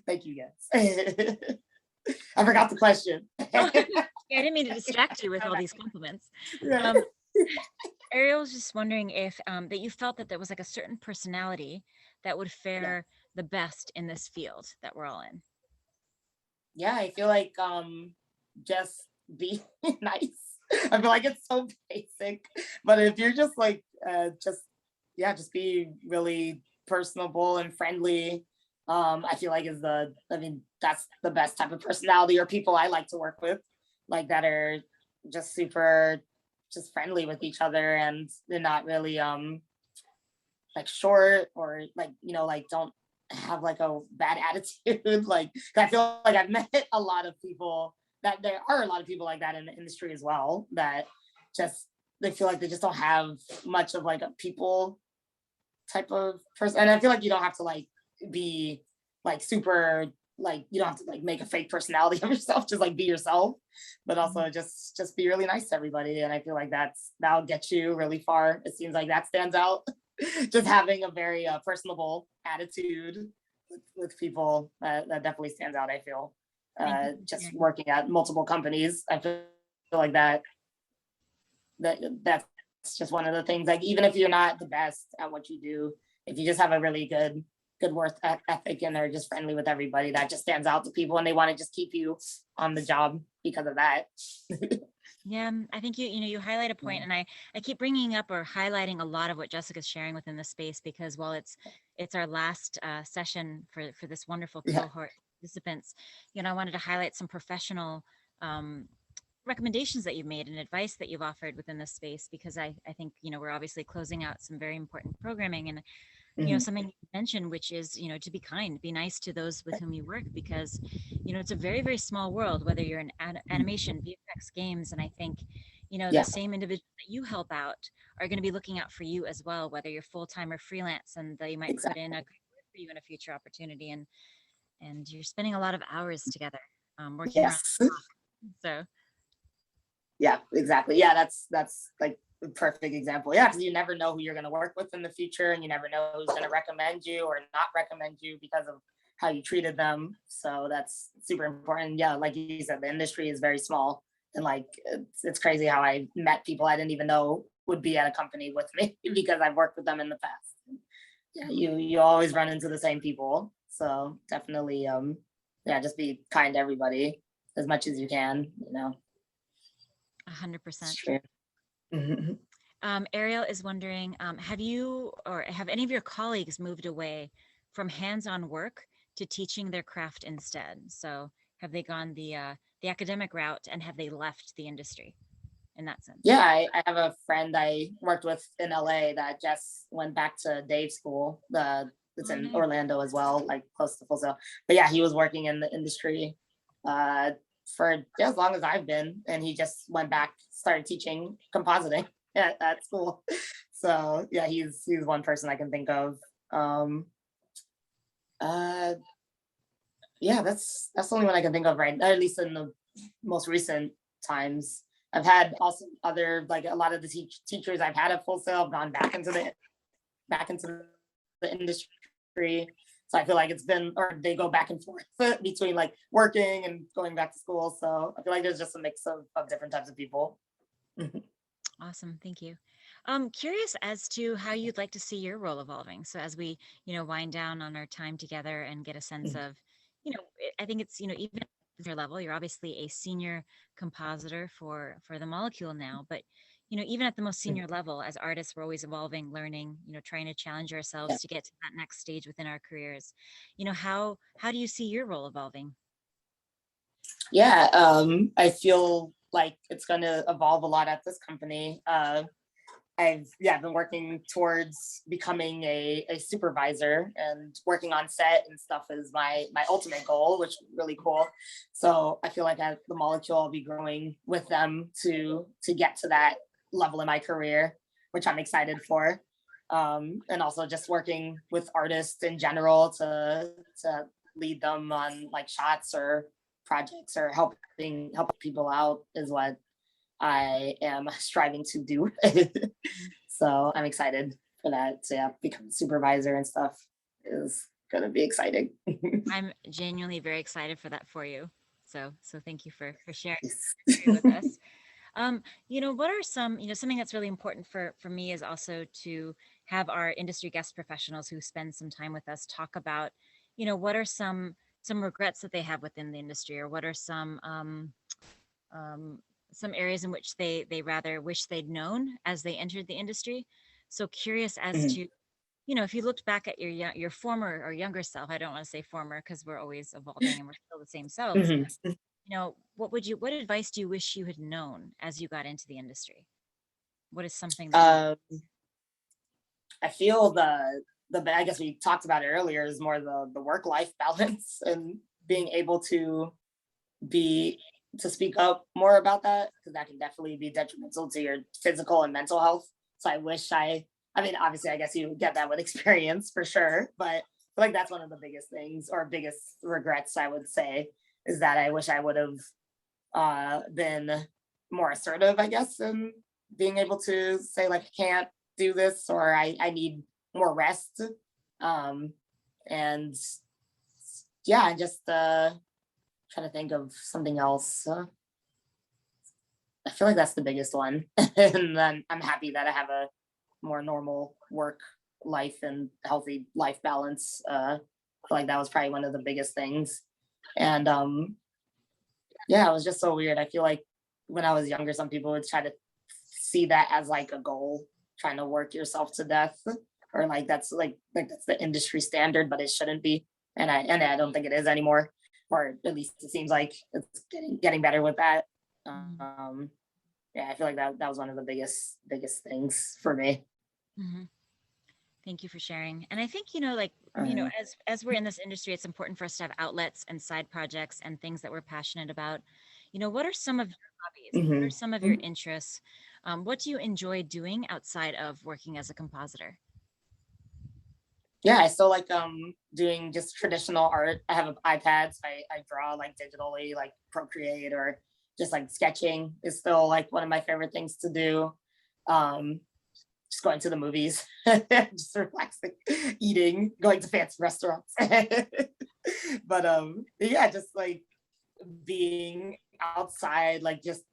Thank you, guys. I forgot the question. I didn't mean to distract you with all these compliments. Ariel was just wondering if that you felt that there was like a certain personality that would fare the best in this field that we're all in. Yeah, I feel like just be nice. I feel like it's so basic, but if you're just like just be really personable and friendly, I feel like that's the best type of personality or people I like to work with, like that are just super just friendly with each other, and they're not really like short or like, like don't have like a bad attitude. Like I feel like I've met a lot of people that there are a lot of people like that in the industry as well, that just they feel like they just don't have much of like a people type of person. And I feel like you don't have to like be like super, like you don't have to like make a fake personality of yourself, just like be yourself, but also just be really nice to everybody. And I feel like that'll get you really far. It seems like that stands out. Just having a very personable attitude with people, that definitely stands out, I feel. Just working at multiple companies, I feel like that's just one of the things, like even if you're not the best at what you do, if you just have a really good work ethic and are just friendly with everybody, that just stands out to people and they want to just keep you on the job because of that. Yeah, I think you highlight a point, and I keep bringing up or highlighting a lot of what Jessica's sharing within the space, because while it's our last session for this wonderful cohort participants, I wanted to highlight some professional recommendations that you've made and advice that you've offered within this space, because I think we're obviously closing out some very important programming, and something you mentioned, which is, to be kind, be nice to those with whom you work, because, it's a very, very small world, whether you're in animation, VFX, games. And I think, the same individuals that you help out are going to be looking out for you as well, whether you're full-time or freelance, and they might put in a great word for you in a future opportunity. And you're spending a lot of hours together working around the clock. So. Yeah, exactly. Yeah, that's like a perfect example. Yeah, because you never know who you're going to work with in the future, and you never know who's going to recommend you or not recommend you because of how you treated them. So that's super important. Yeah, like you said, the industry is very small, and like it's crazy how I met people I didn't even know would be at a company with me because I've worked with them in the past. Yeah, you always run into the same people. So definitely, just be kind to everybody as much as you can. 100%. Ariel is wondering, have you or have any of your colleagues moved away from hands-on work to teaching their craft instead? So have they gone the academic route, and have they left the industry in that sense? Yeah, I have a friend I worked with in LA that just went back to Dave School. It's in Orlando as well, like close to Full Sail. But yeah, he was working in the industry for as long as I've been, and he just went back, started teaching compositing at school. So yeah, he's one person I can think of. Yeah, that's the only one I can think of right now, at least in the most recent times. I've had also other, like a lot of the teachers I've had at Full Sail have gone back into the industry. So I feel like it's been, or they go back and forth between like working and going back to school. So I feel like there's just a mix of different types of people. Awesome. Thank you. Curious as to how you'd like to see your role evolving. So as we, wind down on our time together and get a sense of, I think it's, even at your level, you're obviously a senior compositor for the Molecule now, but even at the most senior level, as artists, we're always evolving, learning, trying to challenge ourselves to get to that next stage within our careers. How do you see your role evolving? Yeah, I feel like it's going to evolve a lot at this company. I I've been working towards becoming a supervisor, and working on set and stuff is my ultimate goal, which is really cool. So I feel like at the Molecule, I'll be growing with them to get to that level in my career, which I'm excited for. And also just working with artists in general to lead them on like shots or projects, or helping people out is what I am striving to do. So I'm excited for that. So yeah, become a supervisor and stuff is gonna be exciting. I'm genuinely very excited for that for you. So thank you for sharing Yes. with us. What are some, something that's really important for me is also to have our industry guest professionals who spend some time with us talk about, what are some regrets that they have within the industry, or what are some areas in which they rather wish they'd known as they entered the industry. So curious as Mhm. to, if you looked back at your former or younger self, I don't want to say former because we're always evolving and we're still the same selves. Mhm. What advice do you wish you had known as you got into the industry? What is something that I feel I guess we talked about it earlier, is more the work-life balance and being able to speak up more about that, because that can definitely be detrimental to your physical and mental health. So I mean, obviously, I guess you get that with experience for sure, but I feel like that's one of the biggest things, or biggest regrets, I would say, is that I wish I would have been more assertive, I guess, in being able to say like, I can't do this, or I need more rest. Um, and yeah, just trying to think of something else. I feel like that's the biggest one. And then I'm happy that I have a more normal work life and healthy life balance. I feel like that was probably one of the biggest things. And yeah, it was just so weird. I feel like when I was younger, some people would try to see that as like a goal, trying to work yourself to death, or like that's that's the industry standard, but it shouldn't be. And I don't think it is anymore, or at least it seems like it's getting better with that. Um, yeah, I feel like that was one of the biggest things for me. Mhm. Thank you for sharing. And I think, Uh, as we're in this industry, it's important for us to have outlets and side projects and things that we're passionate about. What are some of your hobbies? What are mhm. some of your interests? What do you enjoy doing outside of working as a compositor? Yeah, I still like doing just traditional art. I have an iPad, so I draw like digitally, like Procreate, or just like sketching is still like one of my favorite things to do. Um, just going to the movies, just relaxing, eating, going to fancy restaurants. But yeah, just like being outside, like just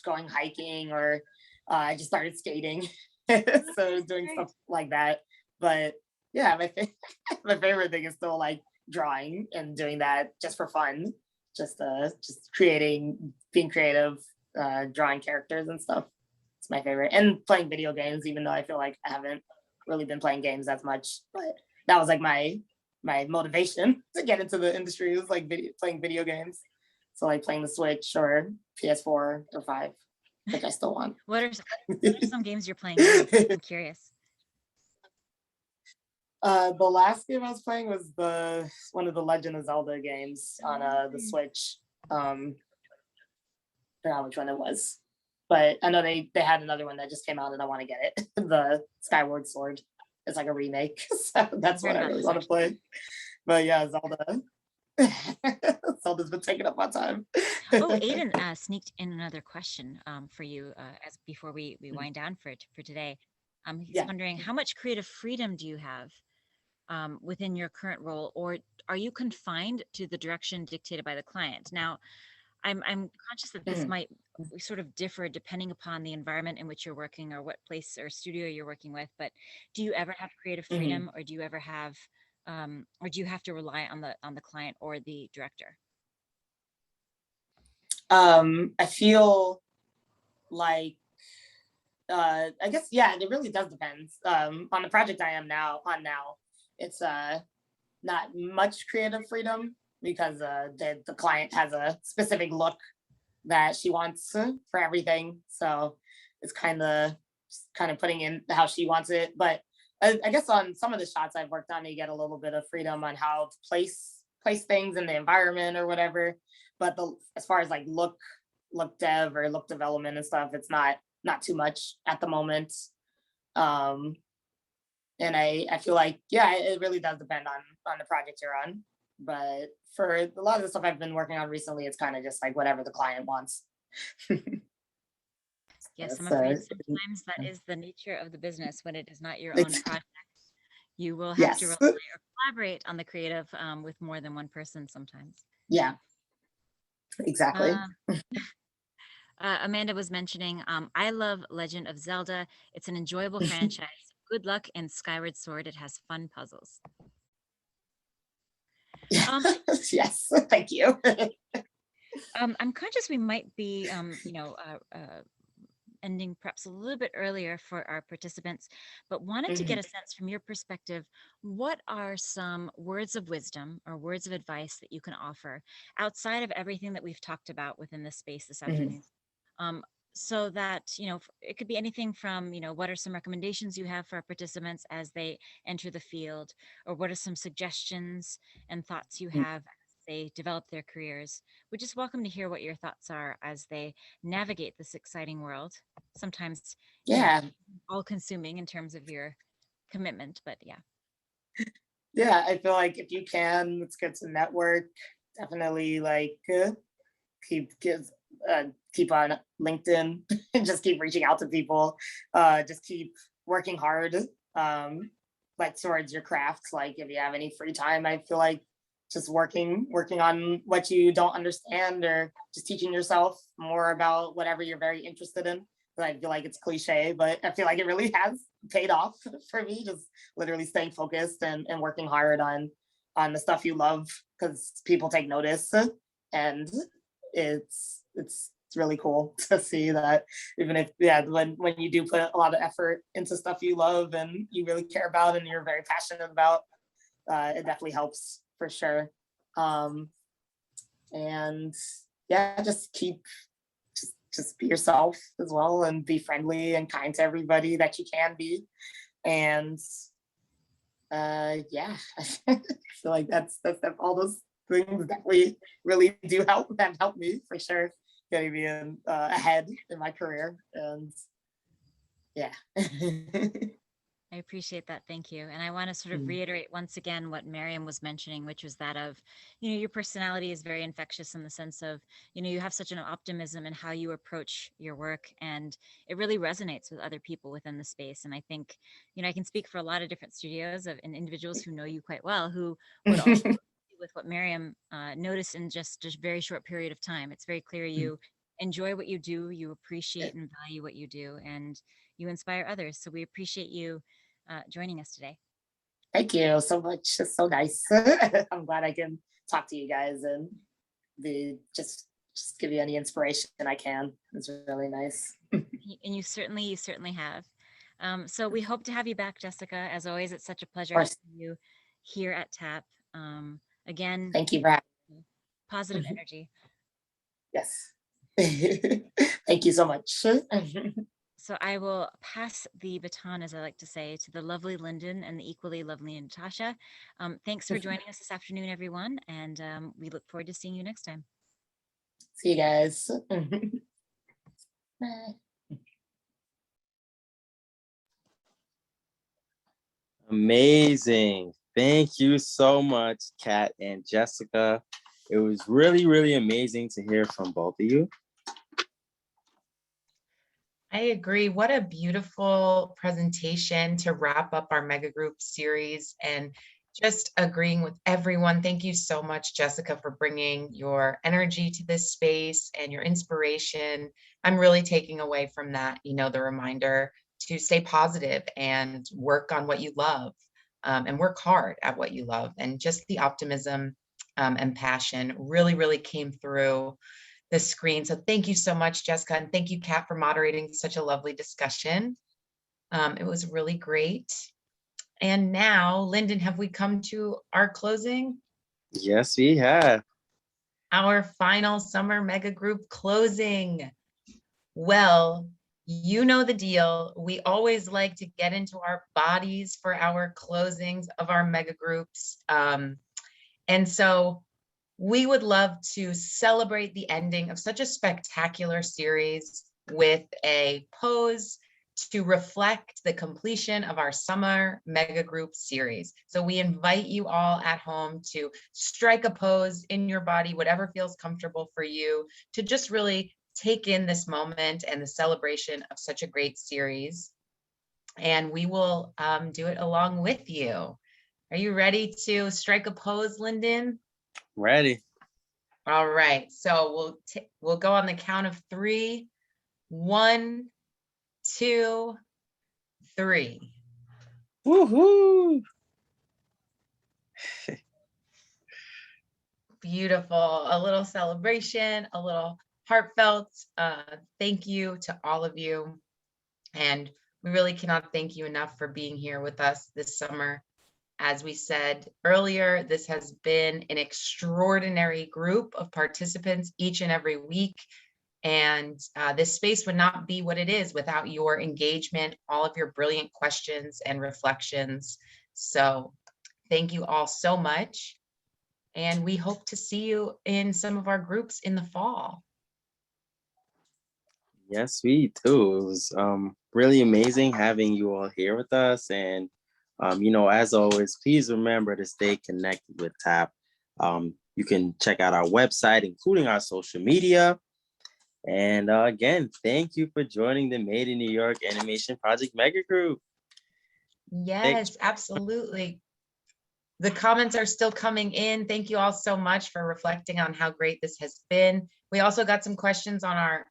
going hiking, or I just started skating. So doing Great. stuff like that. But yeah, my favorite thing is still like drawing and doing that just for fun. Just creating, being creative, drawing characters and stuff. It's my favorite. And playing video games, even though I feel like I haven't really been playing games as much. But that was like my motivation to get into the industry, was like playing video games. So like playing the Switch or PS4 or 5, which I still want. What are some games you're playing now? I'm curious. The last game I was playing was one of the Legend of Zelda games on the Switch. I forgot which one it was, but I know they had another one that just came out, and I want to get it. The Skyward Sword. It's like a remake, so that's what I really want to play. But yeah, Zelda. Zelda's been taking up my time. Oh, Aiden sneaked in another question for you as before we wind down for today. He's Yeah. wondering, how much creative freedom do you have within your current role, or are you confined to the direction dictated by the client? Now, I'm conscious that this Mhm. might sort of differ depending upon the environment in which you're working or what place or studio you're working with. But do you ever have creative Mhm. freedom, or do you ever have, or do you have to rely on the client or the director? I feel like I guess yeah, it really does depend. On the project I am now, it's not much creative freedom, because the client has a specific look that she wants for everything. So it's kind of just kind of putting in how she wants it. But I guess on some of the shots I've worked on, you get a little bit of freedom on how to place things in the environment or whatever. But as far as like look dev or look development and stuff, it's not too much at the moment. And I feel like, yeah, it really does depend on the project you're on. But for a lot of the stuff I've been working on recently, it's kind of just like whatever the client wants. Yes, I'm So, afraid sometimes that is the nature of the business when it is not your own Ex- project. You will have yes. to rely or collaborate on the creative with more than one person sometimes. Yeah, exactly. Amanda was mentioning, I love Legend of Zelda. It's an enjoyable franchise. Good luck in Skyward Sword. It has fun puzzles. Yes, thank you. I'm conscious we might be, ending perhaps a little bit earlier for our participants, but wanted to get a sense from your perspective, what are some words of wisdom or words of advice that you can offer outside of everything that we've talked about within this space this afternoon? So that, it could be anything from, what are some recommendations you have for our participants as they enter the field, or what are some suggestions and thoughts you have as they develop their careers? We're just welcome to hear what your thoughts are as they navigate this exciting world. Sometimes, Yeah. all consuming in terms of your commitment, but yeah. Yeah, I feel like if you can, it's good to network. Definitely like keep on LinkedIn and just keep reaching out to people. Just keep working hard, like towards your craft. Like if you have any free time, I feel like just working on what you don't understand, or just teaching yourself more about whatever you're very interested in. I feel like it's cliche, but I feel like it really has paid off for me. Just literally staying focused and working hard on the stuff you love, because people take notice, and it's really cool to see that even if when you do put a lot of effort into stuff you love and you really care about and you're very passionate about, it definitely helps for sure. And yeah, just be yourself as well, and be friendly and kind to everybody that you can be. And yeah, I feel like that's all those things definitely really do have helped me for sure, getting me ahead in my career. And yeah. I appreciate that. Thank you. And I want to sort of reiterate once again what Miriam was mentioning, which was that of, your personality is very infectious in the sense of, you have such an optimism in how you approach your work, and it really resonates with other people within the space. And I think, I can speak for a lot of different studios and individuals who know you quite well, who would also agree with what Miriam noticed in just a very short period of time. It's very clear you enjoy what you do, you appreciate and value what you do, and you inspire others. So we appreciate you joining us today. Thank you so much. It's so nice. I'm glad I can talk to you guys and just give you any inspiration I can. It's really nice. And you certainly have. So we hope to have you back, Jessica. As always, it's such a pleasure to see you here at TAP. Again, thank you for having me. Positive energy. Yes. Thank you so much. So I will pass the baton, as I like to say, to the lovely Lyndon and the equally lovely Natasha. Thanks for joining us this afternoon, everyone, and we look forward to seeing you next time. See you guys. Bye. Amazing. Thank you so much, Kat and Jessica. It was really, really amazing to hear from both of you. I agree. What a beautiful presentation to wrap up our mega group series, and just agreeing with everyone. Thank you so much, Jessica, for bringing your energy to this space and your inspiration. I'm really taking away from that, the reminder to stay positive and work on what you love, and work hard at what you love. And just the optimism and passion really, really came through the screen. So thank you so much, Jessica. And thank you, Kat, for moderating such a lovely discussion. It was really great. And now, Lyndon, have we come to our closing? Yes, we have. Our final summer mega group closing. Well, you know the deal. We always like to get into our bodies for our closings of our mega groups. And so we would love to celebrate the ending of such a spectacular series with a pose to reflect the completion of our summer mega group series. So we invite you all at home to strike a pose in your body, whatever feels comfortable for you, to just really take in this moment and the celebration of such a great series. And we will do it along with you. Are you ready to strike a pose, Lyndon? Ready. All right, so we'll go on the count of 3. 1, 2, 3. Woohoo! Beautiful. A little celebration, a little heartfelt thank you to all of you. And we really cannot thank you enough for being here with us this summer. As we said earlier, this has been an extraordinary group of participants each and every week. And this space would not be what it is without your engagement, all of your brilliant questions and reflections. So thank you all so much. And we hope to see you in some of our groups in the fall. Yes, we do. It was really amazing having you all here with us. And, as always, please remember to stay connected with TAP. You can check out our website, including our social media. And again, thank you for joining the Made in New York Animation Project Mega Group. Yes, absolutely. The comments are still coming in. Thank you all so much for reflecting on how great this has been. We also got some questions on our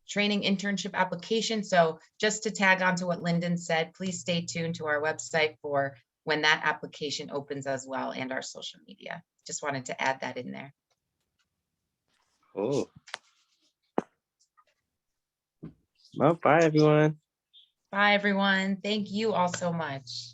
training internship application. So just to tag on to what Lyndon said, please stay tuned to our website for when that application opens as well, and our social media. Just wanted to add that in there. Oh. Well, bye, everyone. Bye, everyone. Thank you all so much.